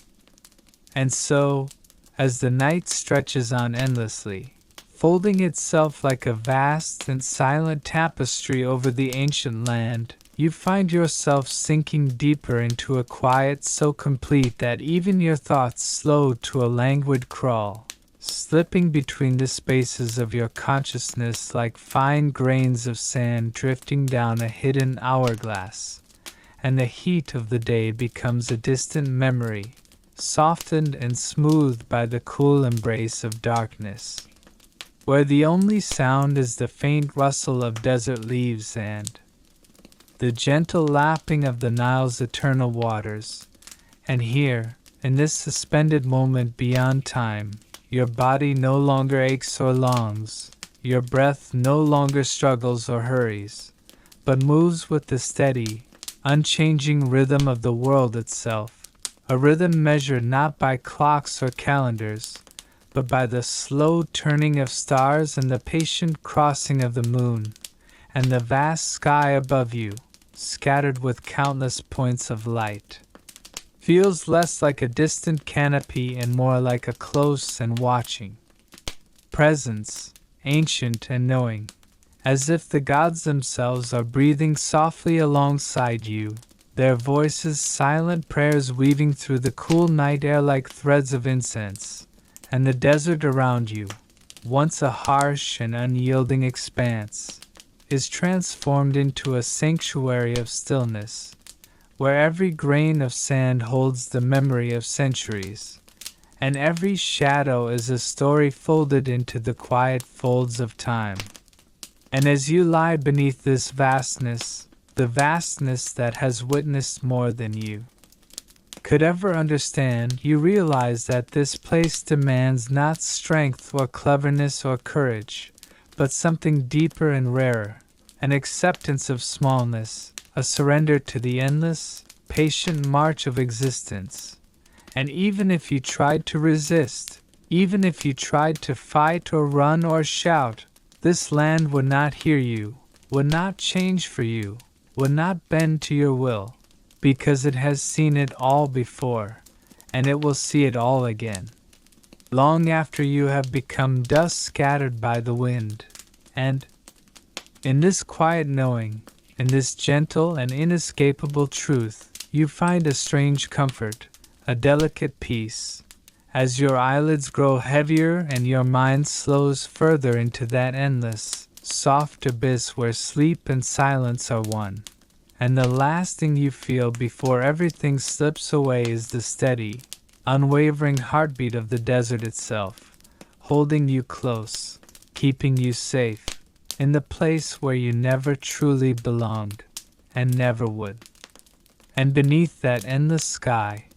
And so, as the night stretches on endlessly, folding itself like a vast and silent tapestry over the ancient land, you find yourself sinking deeper into a quiet so complete that even your thoughts slow to a languid crawl, slipping between the spaces of your consciousness like fine grains of sand drifting down a hidden hourglass, and the heat of the day becomes a distant memory, softened and smoothed by the cool embrace of darkness, where the only sound is the faint rustle of desert leaves and the gentle lapping of the Nile's eternal waters. And here, in this suspended moment beyond time, your body no longer aches or longs, your breath no longer struggles or hurries, but moves with the steady, unchanging rhythm of the world itself, a rhythm measured not by clocks or calendars, but by the slow turning of stars and the patient crossing of the moon, and the vast sky above you, scattered with countless points of light, feels less like a distant canopy and more like a close and watching presence, ancient and knowing, as if the gods themselves are breathing softly alongside you, their voices silent prayers weaving through the cool night air like threads of incense, and the desert around you, once a harsh and unyielding expanse, is transformed into a sanctuary of stillness, where every grain of sand holds the memory of centuries, and every shadow is a story folded into the quiet folds of time. And as you lie beneath this vastness, the vastness that has witnessed more than you could ever understand, you realize that this place demands not strength or cleverness or courage, but something deeper and rarer, an acceptance of smallness, a surrender to the endless, patient march of existence. And even if you tried to resist, even if you tried to fight or run or shout, this land would not hear you, would not change for you, would not bend to your will, because it has seen it all before, and it will see it all again, long after you have become dust scattered by the wind. And in this quiet knowing, in this gentle and inescapable truth, you find a strange comfort, a delicate peace, as your eyelids grow heavier and your mind slows further into that endless, soft abyss where sleep and silence are one. And the last thing you feel before everything slips away is the steady, unwavering heartbeat of the desert itself, holding you close, keeping you safe, in the place where you never truly belonged, and never would. And beneath that endless sky,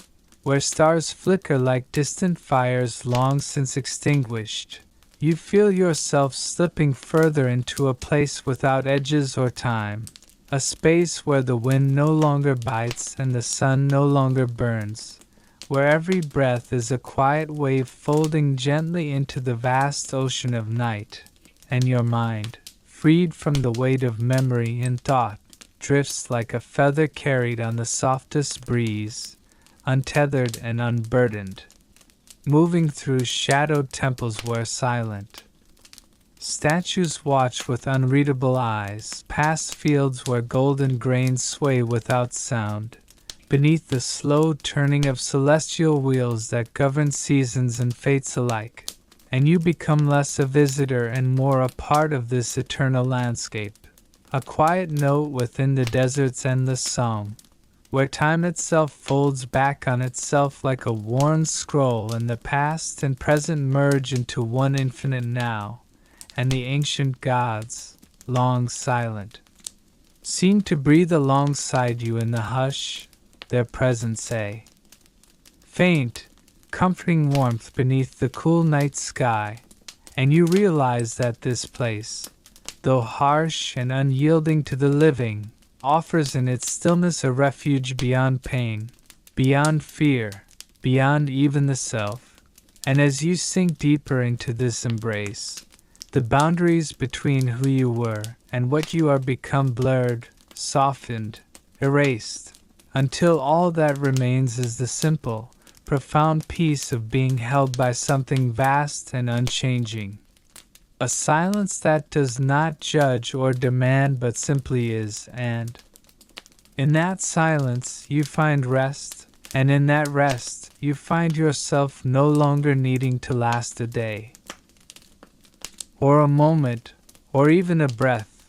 where stars flicker like distant fires long since extinguished, you feel yourself slipping further into a place without edges or time, a space where the wind no longer bites and the sun no longer burns, where every breath is a quiet wave folding gently into the vast ocean of night, and your mind, freed from the weight of memory and thought, drifts like a feather carried on the softest breeze, untethered and unburdened, moving through shadowed temples where silent statues watch with unreadable eyes, past fields where golden grains sway without sound, beneath the slow turning of celestial wheels that govern seasons and fates alike, and you become less a visitor and more a part of this eternal landscape, a quiet note within the desert's endless song, where time itself folds back on itself like a worn scroll, and the past and present merge into one infinite now, and the ancient gods, long silent, seem to breathe alongside you in the hush, their presence a faint, comforting warmth beneath the cool night sky, and you realize that this place, though harsh and unyielding to the living, offers in its stillness a refuge beyond pain, beyond fear, beyond even the self. And as you sink deeper into this embrace, the boundaries between who you were and what you are become blurred, softened, erased, until all that remains is the simple, profound peace of being held by something vast and unchanging. A silence that does not judge or demand but simply is, and in that silence you find rest, and in that rest you find yourself no longer needing to last a day, or a moment, or even a breath,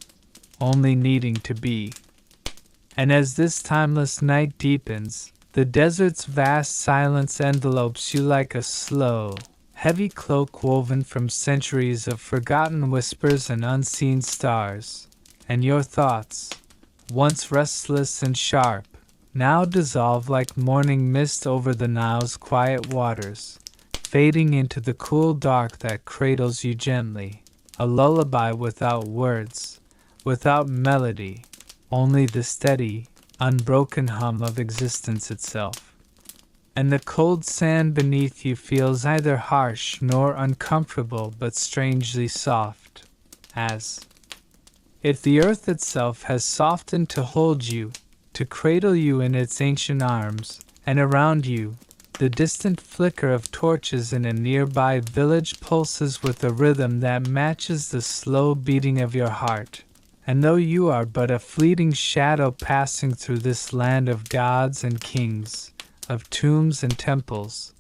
only needing to be. And as this timeless night deepens, the desert's vast silence envelopes you like a slow, heavy cloak woven from centuries of forgotten whispers and unseen stars, and your thoughts, once restless and sharp, now dissolve like morning mist over the Nile's quiet waters, fading into the cool dark that cradles you gently, a lullaby without words, without melody, only the steady, unbroken hum of existence itself. And the cold sand beneath you feels neither harsh nor uncomfortable but strangely soft, as if the earth itself has softened to hold you, to cradle you in its ancient arms, and around you, the distant flicker of torches in a nearby village pulses with a rhythm that matches the slow beating of your heart. And though you are but a fleeting shadow passing through this land of gods and kings, of tombs and temples,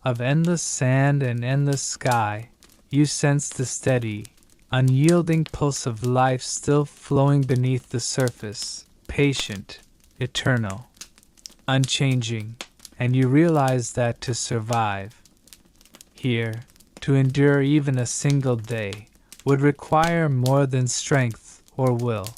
of endless sand and endless sky, you sense the steady, unyielding pulse of life still flowing beneath the surface, patient, eternal, unchanging, and you realize that to survive here, to endure even a single day, would require more than strength or will.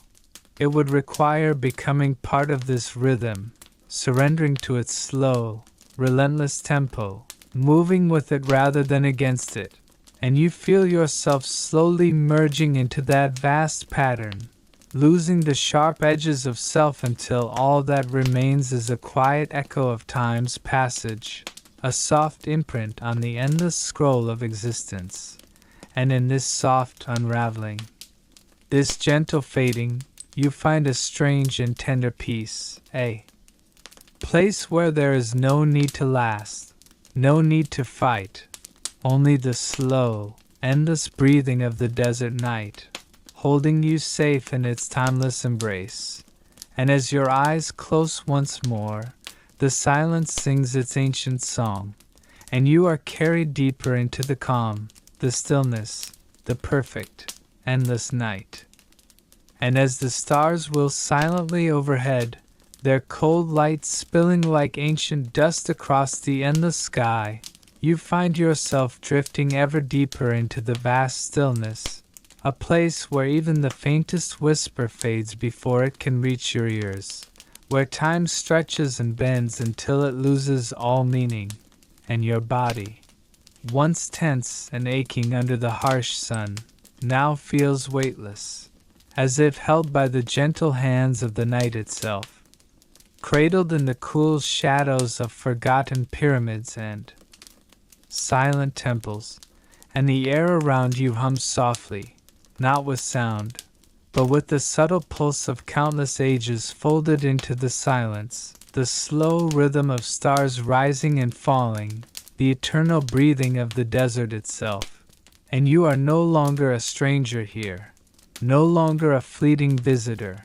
It would require becoming part of this rhythm, surrendering to its slow, relentless tempo, moving with it rather than against it, and you feel yourself slowly merging into that vast pattern, losing the sharp edges of self until all that remains is a quiet echo of time's passage, a soft imprint on the endless scroll of existence. And in this soft unraveling, this gentle fading, you find a strange and tender peace, a place where there is no need to last, no need to fight, only the slow, endless breathing of the desert night, holding you safe in its timeless embrace. And as your eyes close once more, the silence sings its ancient song, and you are carried deeper into the calm, the stillness, the perfect, endless night. And as the stars will silently overhead, their cold light spilling like ancient dust across the endless sky, you find yourself drifting ever deeper into the vast stillness, a place where even the faintest whisper fades before it can reach your ears, where time stretches and bends until it loses all meaning, and your body, once tense and aching under the harsh sun, now feels weightless, as if held by the gentle hands of the night itself. Cradled in the cool shadows of forgotten pyramids and silent temples, and the air around you hums softly, not with sound, but with the subtle pulse of countless ages folded into the silence, the slow rhythm of stars rising and falling, the eternal breathing of the desert itself. And you are no longer a stranger here, no longer a fleeting visitor,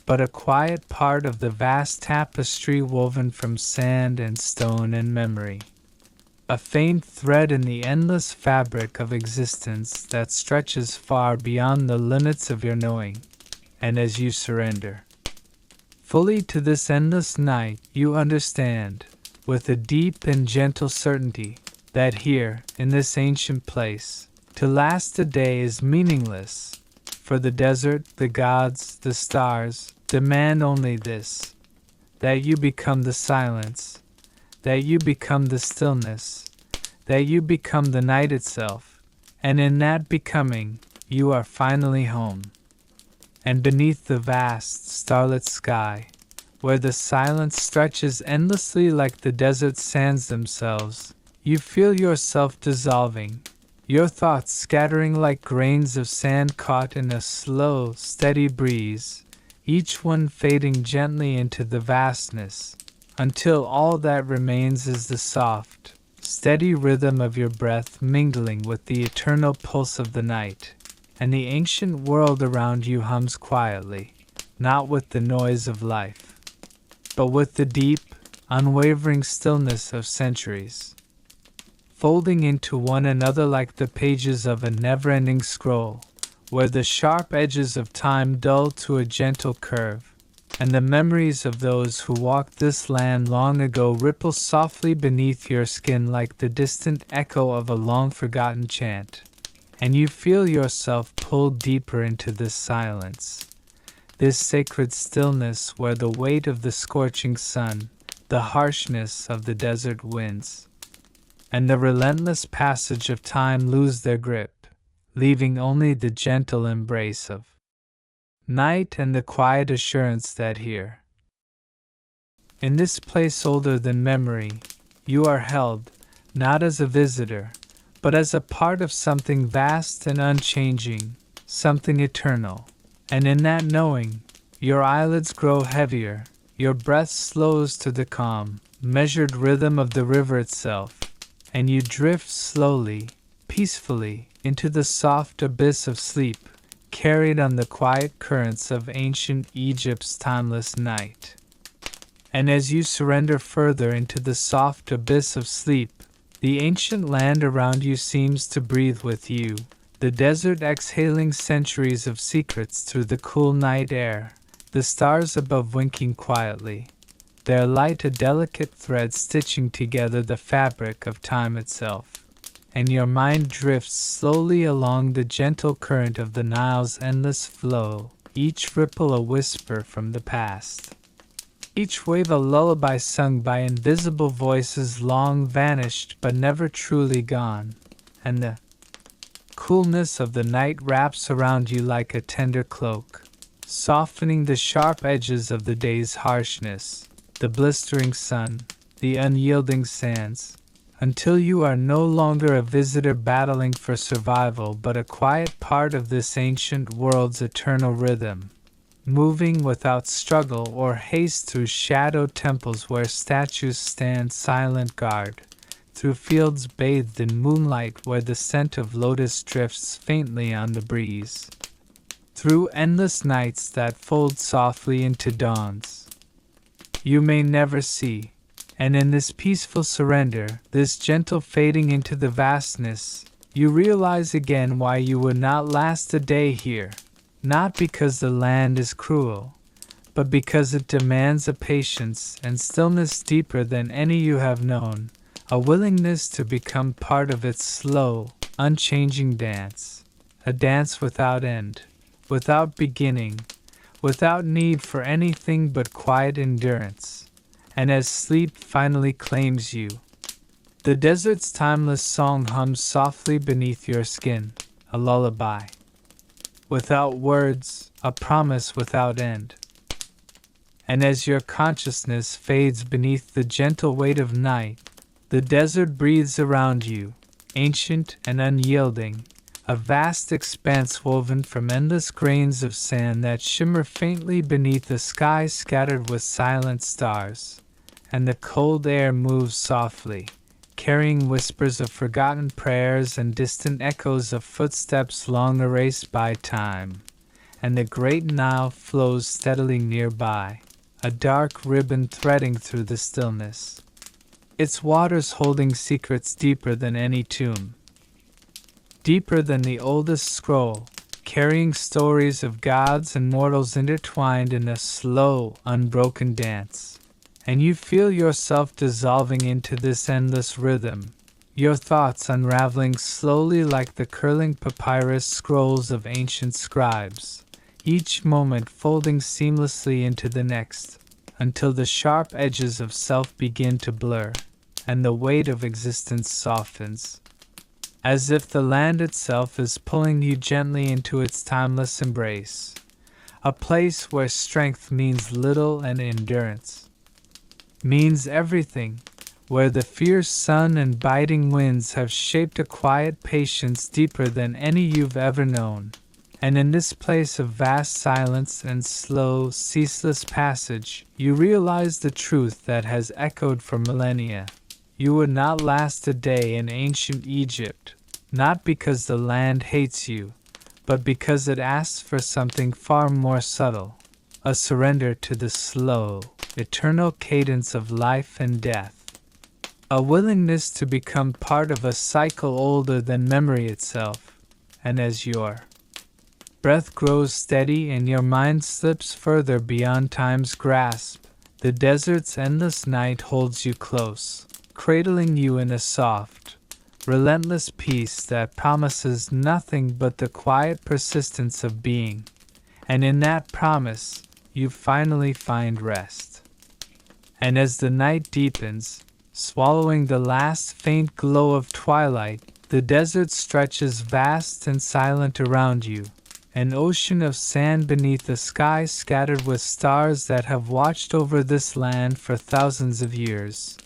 but a quiet part of the vast tapestry woven from sand and stone and memory. A faint thread in the endless fabric of existence that stretches far beyond the limits of your knowing. And as you surrender, Fully to this endless night you understand, with a deep and gentle certainty, that here, in this ancient place, to last a day is meaningless, for the desert, the gods, the stars, demand only this, that you become the silence, that you become the stillness, that you become the night itself, and in that becoming, you are finally home. And beneath the vast, starlit sky, where the silence stretches endlessly like the desert sands themselves, you feel yourself dissolving, your thoughts scattering like grains of sand caught in a slow, steady breeze, each one fading gently into the vastness, until all that remains is the soft, steady rhythm of your breath mingling with the eternal pulse of the night, and the ancient world around you hums quietly, not with the noise of life, but with the deep, unwavering stillness of centuries, folding into one another like the pages of a never-ending scroll, where the sharp edges of time dull to a gentle curve, and the memories of those who walked this land long ago ripple softly beneath your skin like the distant echo of a long-forgotten chant, and you feel yourself pulled deeper into this silence, this sacred stillness where the weight of the scorching sun, the harshness of the desert winds, and the relentless passage of time lose their grip, leaving only the gentle embrace of night and the quiet assurance that here, in this place older than memory, you are held, not as a visitor, but as a part of something vast and unchanging, something eternal. And in that knowing, your eyelids grow heavier, your breath slows to the calm, measured rhythm of the river itself, and you drift slowly, peacefully, into the soft abyss of sleep, carried on the quiet currents of ancient Egypt's timeless night. And as you surrender further into the soft abyss of sleep, the ancient land around you seems to breathe with you, the desert exhaling centuries of secrets through the cool night air, the stars above winking quietly, their light a delicate thread stitching together the fabric of time itself, and your mind drifts slowly along the gentle current of the Nile's endless flow, each ripple a whisper from the past, each wave a lullaby sung by invisible voices long vanished but never truly gone, and the coolness of the night wraps around you like a tender cloak, softening the sharp edges of the day's harshness, the blistering sun, the unyielding sands, until you are no longer a visitor battling for survival but a quiet part of this ancient world's eternal rhythm, moving without struggle or haste through shadowed temples where statues stand silent guard, through fields bathed in moonlight where the scent of lotus drifts faintly on the breeze, through endless nights that fold softly into dawns you may never see, and in this peaceful surrender, this gentle fading into the vastness, you realize again why you would not last a day here, not because the land is cruel, but because it demands a patience and stillness deeper than any you have known, a willingness to become part of its slow, unchanging dance, a dance without end, without beginning, without need for anything but quiet endurance. And as sleep finally claims you, the desert's timeless song hums softly beneath your skin, a lullaby, without words, a promise without end. And as your consciousness fades beneath the gentle weight of night, the desert breathes around you, ancient and unyielding, a vast expanse woven from endless grains of sand that shimmer faintly beneath a sky scattered with silent stars, and the cold air moves softly, carrying whispers of forgotten prayers and distant echoes of footsteps long erased by time, and the great Nile flows steadily nearby, a dark ribbon threading through the stillness, its waters holding secrets deeper than any tomb, deeper than the oldest scroll, carrying stories of gods and mortals intertwined in a slow, unbroken dance. And you feel yourself dissolving into this endless rhythm, your thoughts unraveling slowly like the curling papyrus scrolls of ancient scribes, each moment folding seamlessly into the next, until the sharp edges of self begin to blur, and the weight of existence softens, as if the land itself is pulling you gently into its timeless embrace, a place where strength means little and endurance means everything, where the fierce sun and biting winds have shaped a quiet patience deeper than any you've ever known. And in this place of vast silence and slow, ceaseless passage, you realize the truth that has echoed for millennia. You would not last a day in ancient Egypt, not because the land hates you, but because it asks for something far more subtle, a surrender to the slow, eternal cadence of life and death, a willingness to become part of a cycle older than memory itself. And as your breath grows steady and your mind slips further beyond time's grasp, the desert's endless night holds you close, cradling you in a soft, relentless peace that promises nothing but the quiet persistence of being. And in that promise, you finally find rest. And as the night deepens, swallowing the last faint glow of twilight, the desert stretches vast and silent around you, an ocean of sand beneath a sky scattered with stars that have watched over this land for thousands of years,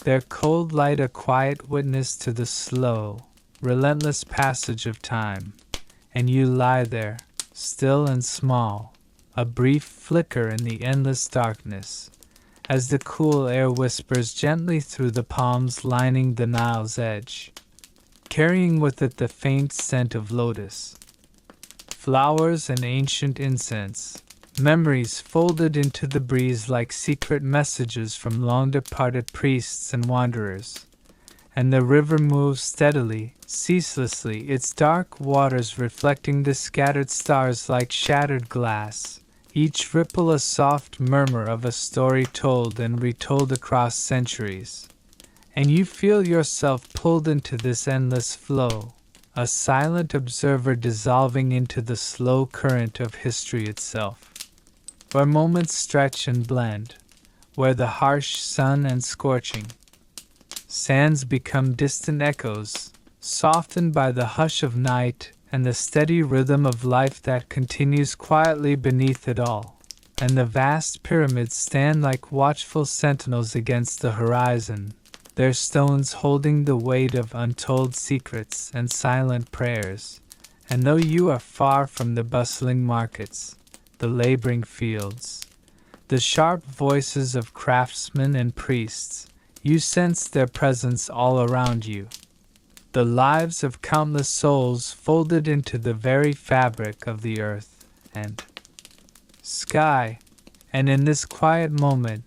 their cold light a quiet witness to the slow, relentless passage of time. And you lie there, still and small, a brief flicker in the endless darkness, as the cool air whispers gently through the palms lining the Nile's edge, carrying with it the faint scent of lotus, flowers and ancient incense, memories folded into the breeze like secret messages from long-departed priests and wanderers. And the river moves steadily, ceaselessly, its dark waters reflecting the scattered stars like shattered glass, each ripple a soft murmur of a story told and retold across centuries. And you feel yourself pulled into this endless flow, a silent observer dissolving into the slow current of history itself, where moments stretch and blend, where the harsh sun and scorching sands become distant echoes, softened by the hush of night and the steady rhythm of life that continues quietly beneath it all. And the vast pyramids stand like watchful sentinels against the horizon, their stones holding the weight of untold secrets and silent prayers. And though you are far from the bustling markets, the laboring fields, the sharp voices of craftsmen and priests, you sense their presence all around you. The lives of countless souls folded into the very fabric of the earth and sky. And in this quiet moment,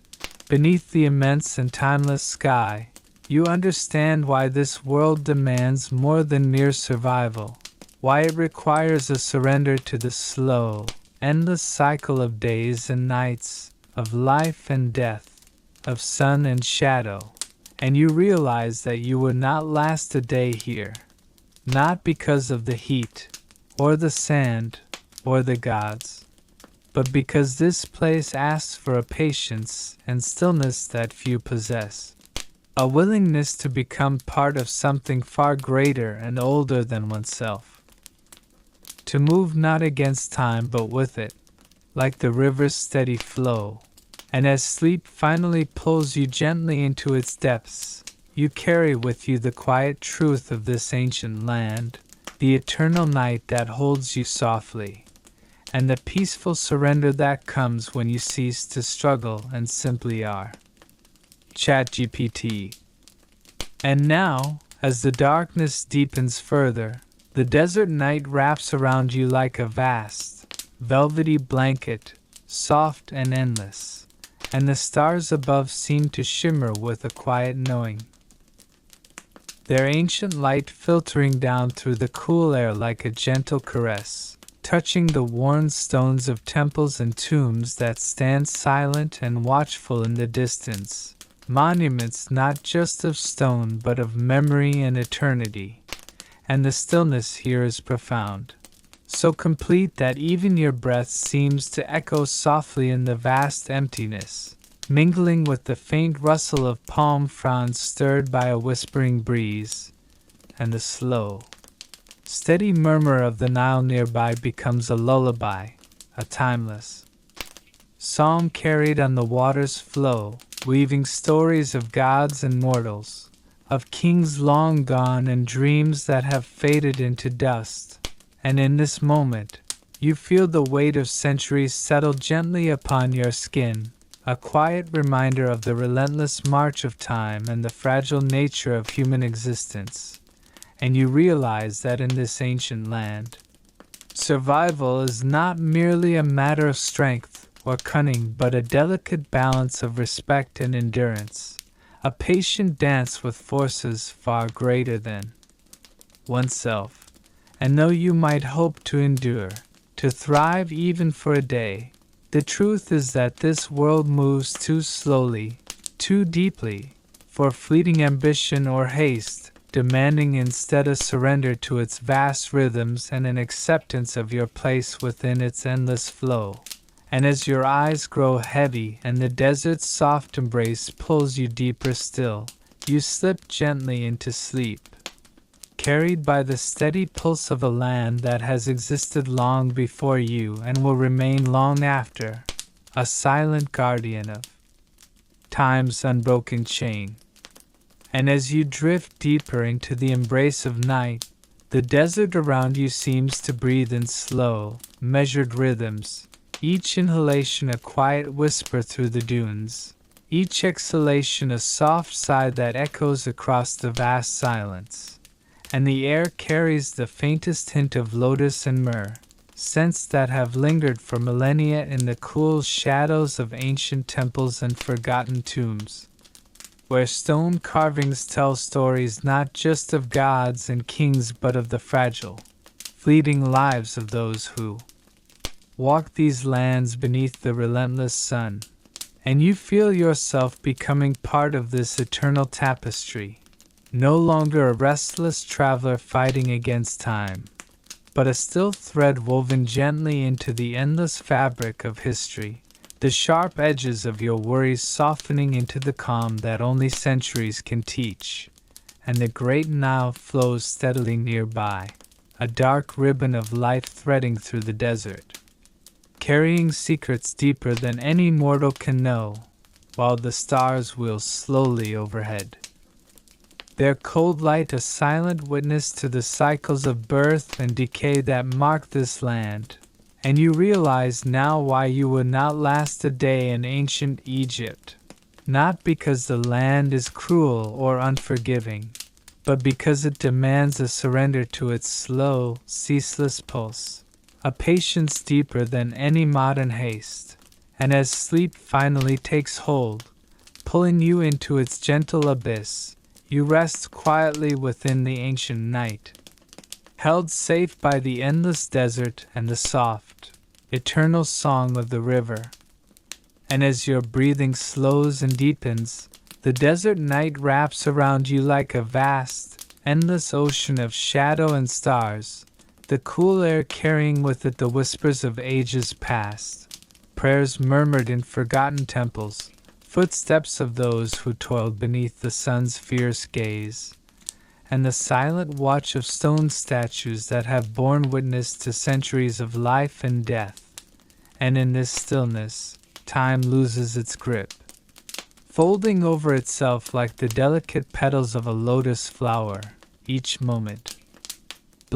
beneath the immense and timeless sky, you understand why this world demands more than mere survival, why it requires a surrender to the slow, endless cycle of days and nights, of life and death, of sun and shadow. And you realize that you would not last a day here, not because of the heat, or the sand, or the gods, but because this place asks for a patience and stillness that few possess, a willingness to become part of something far greater and older than oneself, to move not against time but with it, like the river's steady flow. And as sleep finally pulls you gently into its depths, you carry with you the quiet truth of this ancient land, the eternal night that holds you softly, and the peaceful surrender that comes when you cease to struggle and simply are. ChatGPT. And now, as the darkness deepens further, the desert night wraps around you like a vast, velvety blanket, soft and endless. And the stars above seem to shimmer with a quiet knowing, their ancient light filtering down through the cool air like a gentle caress, touching the worn stones of temples and tombs that stand silent and watchful in the distance, monuments not just of stone but of memory and eternity. And the stillness here is profound, so complete that even your breath seems to echo softly in the vast emptiness, mingling with the faint rustle of palm fronds stirred by a whispering breeze, and the slow, steady murmur of the Nile nearby becomes a lullaby, a timeless psalm carried on the water's flow, weaving stories of gods and mortals, of kings long gone and dreams that have faded into dust. And in this moment, you feel the weight of centuries settle gently upon your skin, a quiet reminder of the relentless march of time and the fragile nature of human existence. And you realize that in this ancient land, survival is not merely a matter of strength or cunning but a delicate balance of respect and endurance, a patient dance with forces far greater than oneself. And though you might hope to endure, to thrive even for a day, the truth is that this world moves too slowly, too deeply, for fleeting ambition or haste, demanding instead a surrender to its vast rhythms and an acceptance of your place within its endless flow. And as your eyes grow heavy and the desert's soft embrace pulls you deeper still, you slip gently into sleep, carried by the steady pulse of a land that has existed long before you and will remain long after, a silent guardian of time's unbroken chain. And as you drift deeper into the embrace of night, the desert around you seems to breathe in slow, measured rhythms, each inhalation a quiet whisper through the dunes, each exhalation a soft sigh that echoes across the vast silence. And the air carries the faintest hint of lotus and myrrh, scents that have lingered for millennia in the cool shadows of ancient temples and forgotten tombs, where stone carvings tell stories not just of gods and kings but of the fragile, fleeting lives of those who walk these lands beneath the relentless sun. And you feel yourself becoming part of this eternal tapestry, no longer a restless traveler fighting against time, but a still thread woven gently into the endless fabric of history, the sharp edges of your worries softening into the calm that only centuries can teach. And the great Nile flows steadily nearby, a dark ribbon of life threading through the desert, carrying secrets deeper than any mortal can know, while the stars wheel slowly overhead, their cold light a silent witness to the cycles of birth and decay that mark this land. And you realize now why you would not last a day in ancient Egypt, not because the land is cruel or unforgiving, but because it demands a surrender to its slow, ceaseless pulse, a patience deeper than any modern haste. And as sleep finally takes hold, pulling you into its gentle abyss, you rest quietly within the ancient night, held safe by the endless desert and the soft, eternal song of the river. And as your breathing slows and deepens, the desert night wraps around you like a vast, endless ocean of shadow and stars, the cool air carrying with it the whispers of ages past, prayers murmured in forgotten temples, footsteps of those who toiled beneath the sun's fierce gaze, and the silent watch of stone statues that have borne witness to centuries of life and death. And in this stillness, time loses its grip, folding over itself like the delicate petals of a lotus flower, each moment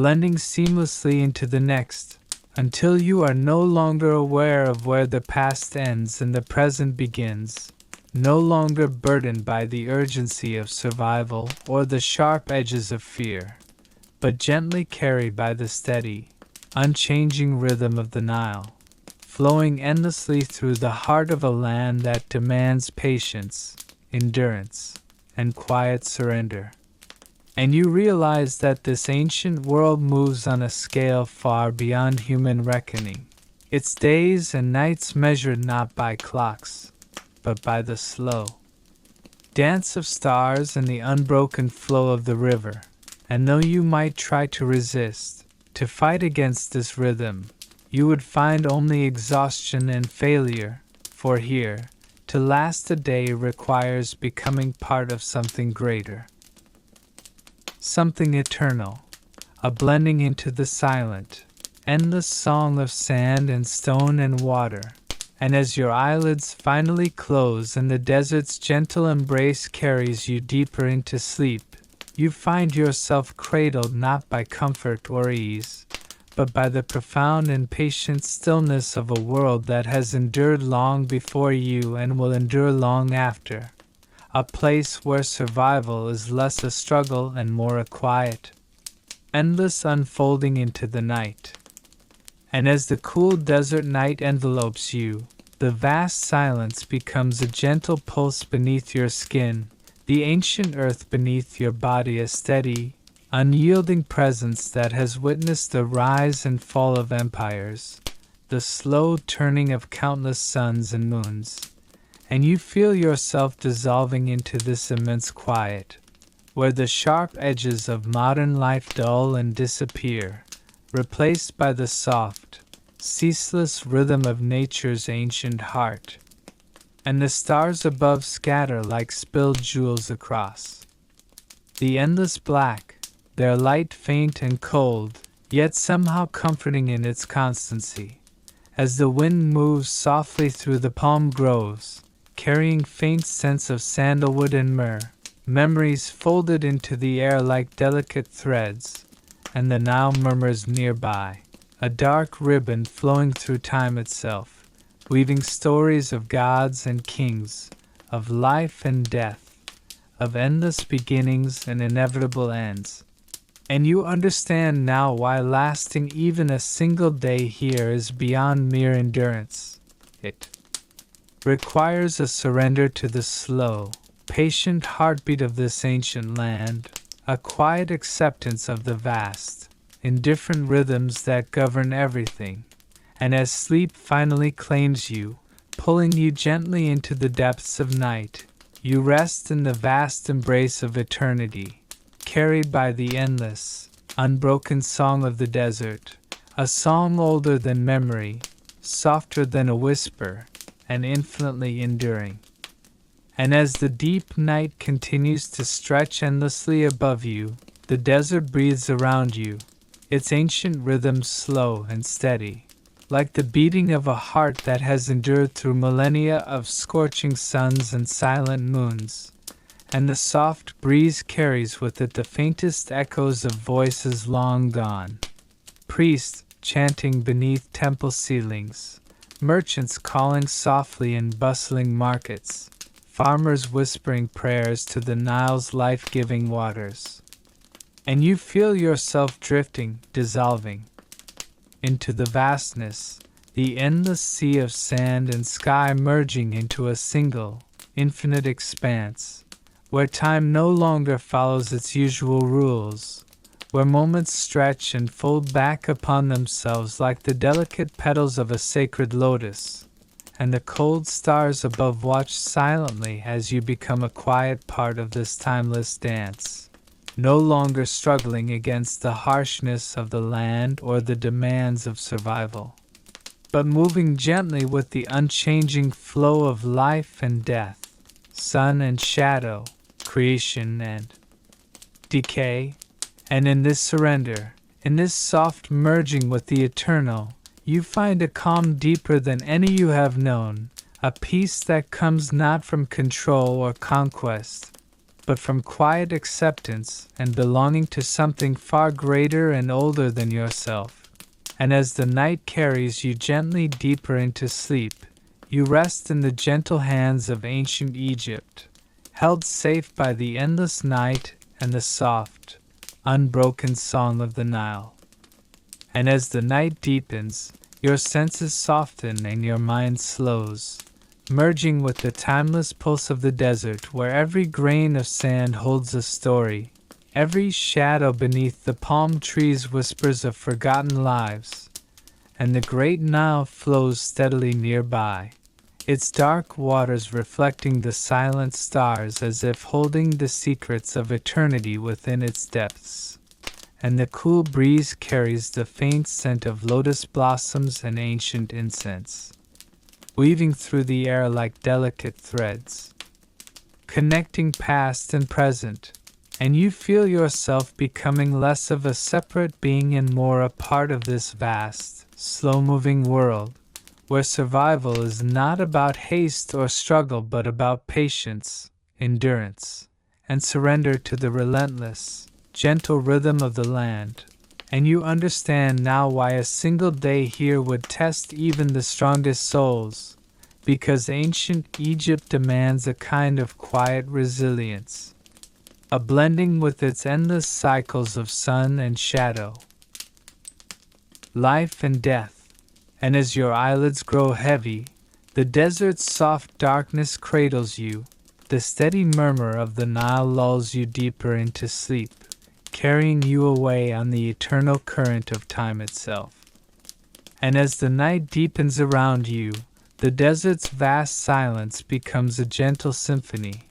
blending seamlessly into the next, until you are no longer aware of where the past ends and the present begins, no longer burdened by the urgency of survival or the sharp edges of fear, but gently carried by the steady, unchanging rhythm of the Nile, flowing endlessly through the heart of a land that demands patience, endurance, and quiet surrender. And you realize that this ancient world moves on a scale far beyond human reckoning. Its days and nights measured not by clocks, but by the slow dance of stars and the unbroken flow of the river. And though you might try to resist, to fight against this rhythm, you would find only exhaustion and failure, for here, to last a day requires becoming part of something greater, something eternal, a blending into the silent, endless song of sand and stone and water. And as your eyelids finally close and the desert's gentle embrace carries you deeper into sleep, you find yourself cradled not by comfort or ease, but by the profound and patient stillness of a world that has endured long before you and will endure long after, a place where survival is less a struggle and more a quiet, endless unfolding into the night. And as the cool desert night envelopes you, the vast silence becomes a gentle pulse beneath your skin, the ancient earth beneath your body a steady, unyielding presence that has witnessed the rise and fall of empires, the slow turning of countless suns and moons, and you feel yourself dissolving into this immense quiet, where the sharp edges of modern life dull and disappear, replaced by the soft, ceaseless rhythm of nature's ancient heart, and the stars above scatter like spilled jewels across the endless black, their light faint and cold, yet somehow comforting in its constancy, as the wind moves softly through the palm groves, carrying faint scents of sandalwood and myrrh, memories folded into the air like delicate threads, and the Nile murmurs nearby, a dark ribbon flowing through time itself, weaving stories of gods and kings, of life and death, of endless beginnings and inevitable ends. And you understand now why lasting even a single day here is beyond mere endurance. It requires a surrender to the slow, patient heartbeat of this ancient land, a quiet acceptance of the vast, indifferent rhythms that govern everything. And as sleep finally claims you, pulling you gently into the depths of night, you rest in the vast embrace of eternity, carried by the endless, unbroken song of the desert, a song older than memory, softer than a whisper, and infinitely enduring. And as the deep night continues to stretch endlessly above you, the desert breathes around you, its ancient rhythm slow and steady, like the beating of a heart that has endured through millennia of scorching suns and silent moons. And the soft breeze carries with it the faintest echoes of voices long gone. Priests chanting beneath temple ceilings, merchants calling softly in bustling markets, farmers whispering prayers to the Nile's life-giving waters. And you feel yourself drifting, dissolving into the vastness, the endless sea of sand and sky merging into a single, infinite expanse, where time no longer follows its usual rules, where moments stretch and fold back upon themselves like the delicate petals of a sacred lotus, and the cold stars above watch silently as you become a quiet part of this timeless dance, no longer struggling against the harshness of the land or the demands of survival, but moving gently with the unchanging flow of life and death, sun and shadow, creation and decay. And in this surrender, in this soft merging with the eternal, you find a calm deeper than any you have known, a peace that comes not from control or conquest, but from quiet acceptance and belonging to something far greater and older than yourself. And as the night carries you gently deeper into sleep, you rest in the gentle hands of ancient Egypt, held safe by the endless night and the soft, unbroken song of the Nile. And as the night deepens, your senses soften and your mind slows, merging with the timeless pulse of the desert where every grain of sand holds a story, Every shadow beneath the palm trees whispers of forgotten lives, and the great Nile flows steadily nearby, its dark waters reflecting the silent stars as if holding the secrets of eternity within its depths. And the cool breeze carries the faint scent of lotus blossoms and ancient incense, weaving through the air like delicate threads, connecting past and present, and you feel yourself becoming less of a separate being and more a part of this vast, slow-moving world, where survival is not about haste or struggle but about patience, endurance, and surrender to the relentless, gentle rhythm of the land. And you understand now why a single day here would test even the strongest souls, because ancient Egypt demands a kind of quiet resilience, a blending with its endless cycles of sun and shadow, life and death. And as your eyelids grow heavy, the desert's soft darkness cradles you, the steady murmur of the Nile lulls you deeper into sleep, carrying you away on the eternal current of time itself. And as the night deepens around you, the desert's vast silence becomes a gentle symphony,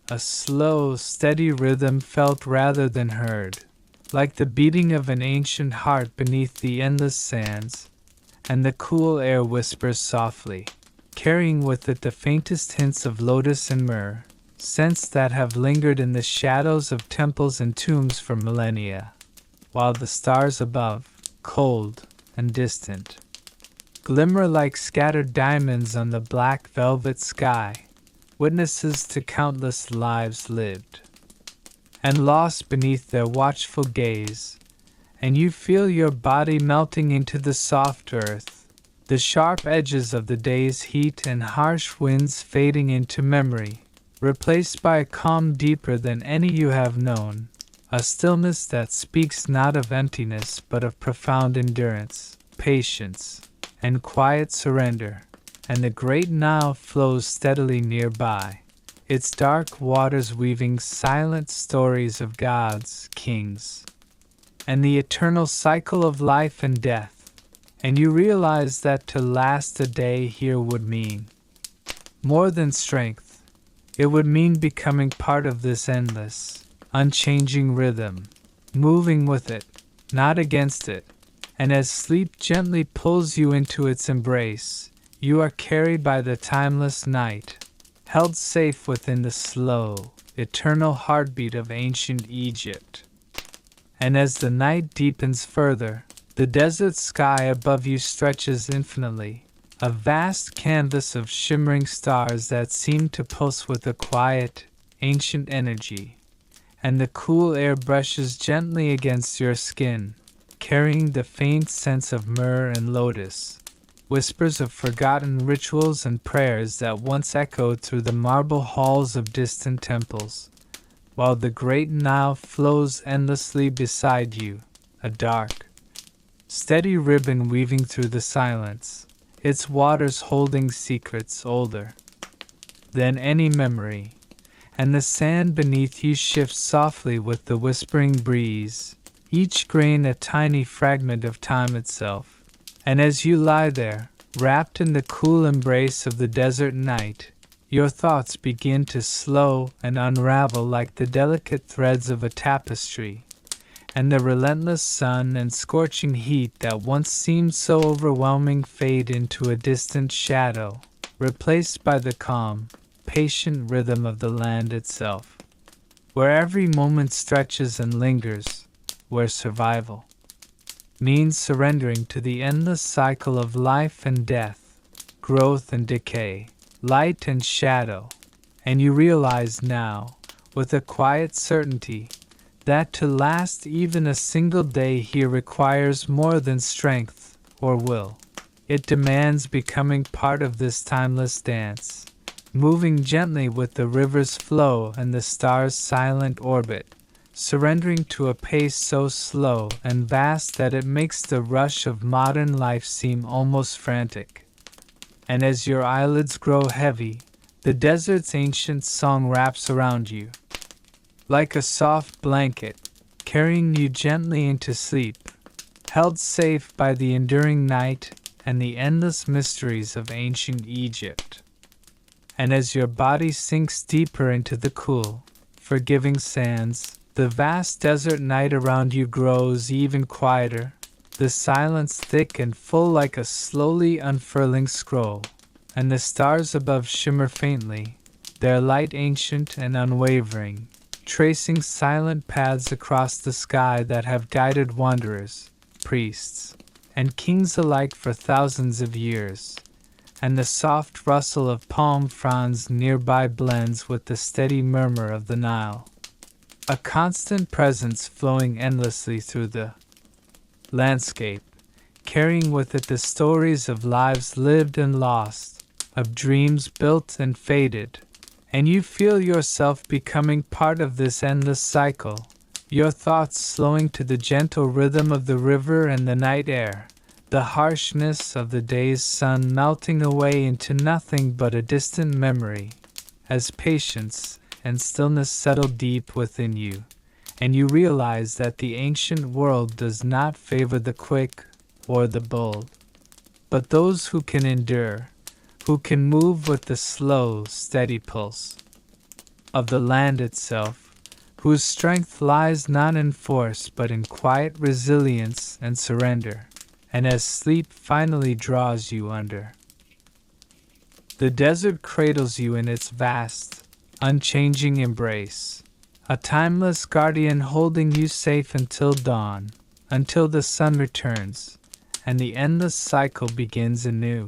a slow, steady rhythm felt rather than heard, like the beating of an ancient heart beneath the endless sands. And the cool air whispers softly, carrying with it the faintest hints of lotus and myrrh, scents that have lingered in the shadows of temples and tombs for millennia, while the stars above, cold and distant, glimmer like scattered diamonds on the black velvet sky, witnesses to countless lives lived and lost beneath their watchful gaze. And you feel your body melting into the soft earth, the sharp edges of the day's heat and harsh winds fading into memory, replaced by a calm deeper than any you have known, a stillness that speaks not of emptiness but of profound endurance, patience, and quiet surrender. And the great Nile flows steadily nearby, its dark waters weaving silent stories of gods, kings, and the eternal cycle of life and death. And you realize that to last a day here would mean more than strength. It would mean becoming part of this endless, unchanging rhythm, moving with it, not against it. And as sleep gently pulls you into its embrace, you are carried by the timeless night, held safe within the slow, eternal heartbeat of ancient Egypt. And as the night deepens further, the desert sky above you stretches infinitely, a vast canvas of shimmering stars that seem to pulse with a quiet, ancient energy. And the cool air brushes gently against your skin, carrying the faint scents of myrrh and lotus, whispers of forgotten rituals and prayers that once echoed through the marble halls of distant temples, while the great Nile flows endlessly beside you, a dark, steady ribbon weaving through the silence, its waters holding secrets older than any memory. And the sand beneath you shifts softly with the whispering breeze, each grain a tiny fragment of time itself. And as you lie there, wrapped in the cool embrace of the desert night, your thoughts begin to slow and unravel like the delicate threads of a tapestry, and the relentless sun and scorching heat that once seemed so overwhelming fade into a distant shadow, replaced by the calm, patient rhythm of the land itself, where every moment stretches and lingers, where survival means surrendering to the endless cycle of life and death, growth and decay, light and shadow. And you realize now, with a quiet certainty, that to last even a single day here requires more than strength or will. It demands becoming part of this timeless dance, moving gently with the river's flow and the star's silent orbit, surrendering to a pace so slow and vast that it makes the rush of modern life seem almost frantic. And as your eyelids grow heavy, the desert's ancient song wraps around you, like a soft blanket, carrying you gently into sleep, held safe by the enduring night and the endless mysteries of ancient Egypt. And as your body sinks deeper into the cool, forgiving sands, the vast desert night around you grows even quieter, the silence thick and full like a slowly unfurling scroll, and the stars above shimmer faintly, their light ancient and unwavering, tracing silent paths across the sky that have guided wanderers, priests, and kings alike for thousands of years. And the soft rustle of palm fronds nearby blends with the steady murmur of the Nile, a constant presence flowing endlessly through the landscape, carrying with it the stories of lives lived and lost, of dreams built and faded, and you feel yourself becoming part of this endless cycle, your thoughts slowing to the gentle rhythm of the river and the night air, the harshness of the day's sun melting away into nothing but a distant memory, as patience and stillness settle deep within you, and you realize that the ancient world does not favor the quick or the bold, but those who can endure, who can move with the slow, steady pulse of the land itself, whose strength lies not in force but in quiet resilience and surrender. And as sleep finally draws you under, the desert cradles you in its vast, unchanging embrace, a timeless guardian holding you safe until dawn, until the sun returns, and the endless cycle begins anew.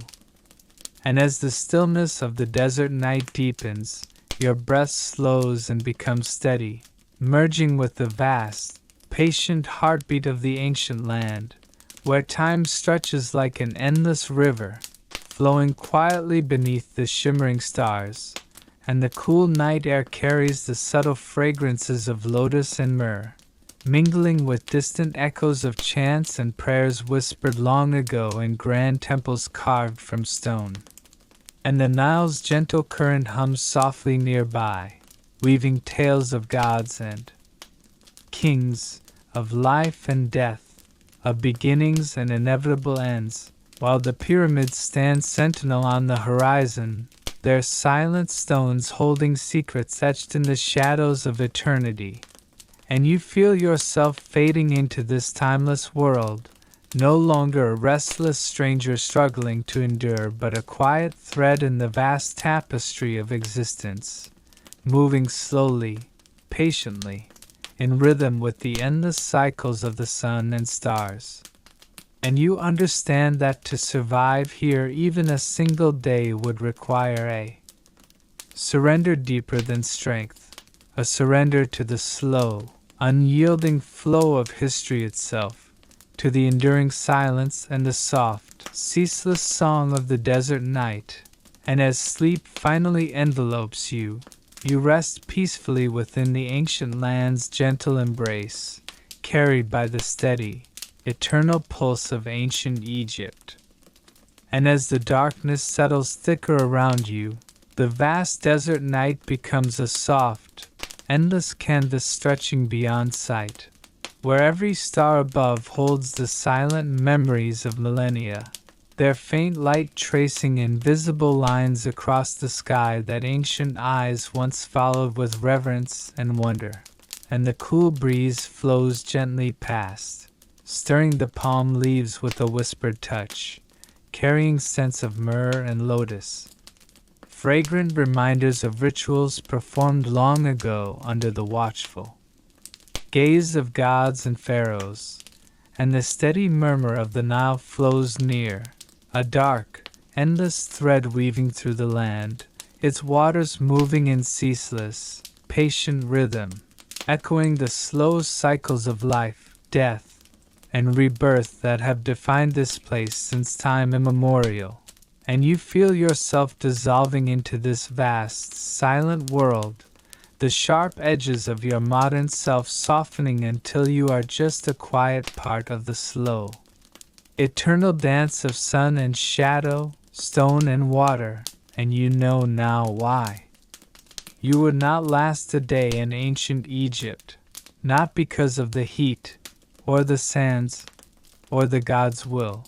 And as the stillness of the desert night deepens, your breath slows and becomes steady, merging with the vast, patient heartbeat of the ancient land, where time stretches like an endless river, flowing quietly beneath the shimmering stars, and the cool night air carries the subtle fragrances of lotus and myrrh, mingling with distant echoes of chants and prayers whispered long ago in grand temples carved from stone. And the Nile's gentle current hums softly nearby, weaving tales of gods and kings, of life and death, of beginnings and inevitable ends, while the pyramids stand sentinel on the horizon, their silent stones holding secrets etched in the shadows of eternity. And you feel yourself fading into this timeless world, no longer a restless stranger struggling to endure, but a quiet thread in the vast tapestry of existence, moving slowly, patiently, in rhythm with the endless cycles of the sun and stars. And you understand that to survive here even a single day would require a surrender deeper than strength, a surrender to the slow, unyielding flow of history itself, to the enduring silence and the soft, ceaseless song of the desert night. And as sleep finally envelopes you, you rest peacefully within the ancient land's gentle embrace, carried by the steady, eternal pulse of ancient Egypt. And as the darkness settles thicker around you, the vast desert night becomes a soft, endless canvas stretching beyond sight, where every star above holds the silent memories of millennia, their faint light tracing invisible lines across the sky that ancient eyes once followed with reverence and wonder. And the cool breeze flows gently past, stirring the palm leaves with a whispered touch, carrying scents of myrrh and lotus, fragrant reminders of rituals performed long ago under the watchful gaze of gods and pharaohs. And the steady murmur of the Nile flows near, a dark, endless thread weaving through the land, its waters moving in ceaseless, patient rhythm, echoing the slow cycles of life, death, and rebirth that have defined this place since time immemorial. And you feel yourself dissolving into this vast, silent world, the sharp edges of your modern self softening until you are just a quiet part of the slow, eternal dance of sun and shadow, stone and water, and you know now why. You would not last a day in ancient Egypt, not because of the heat, or the sands, or the God's will,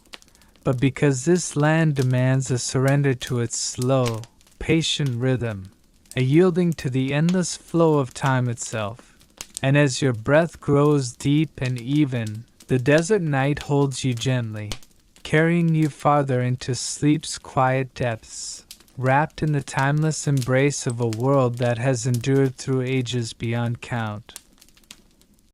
but because this land demands a surrender to its slow, patient rhythm, a yielding to the endless flow of time itself. And as your breath grows deep and even, the desert night holds you gently, carrying you farther into sleep's quiet depths, wrapped in the timeless embrace of a world that has endured through ages beyond count.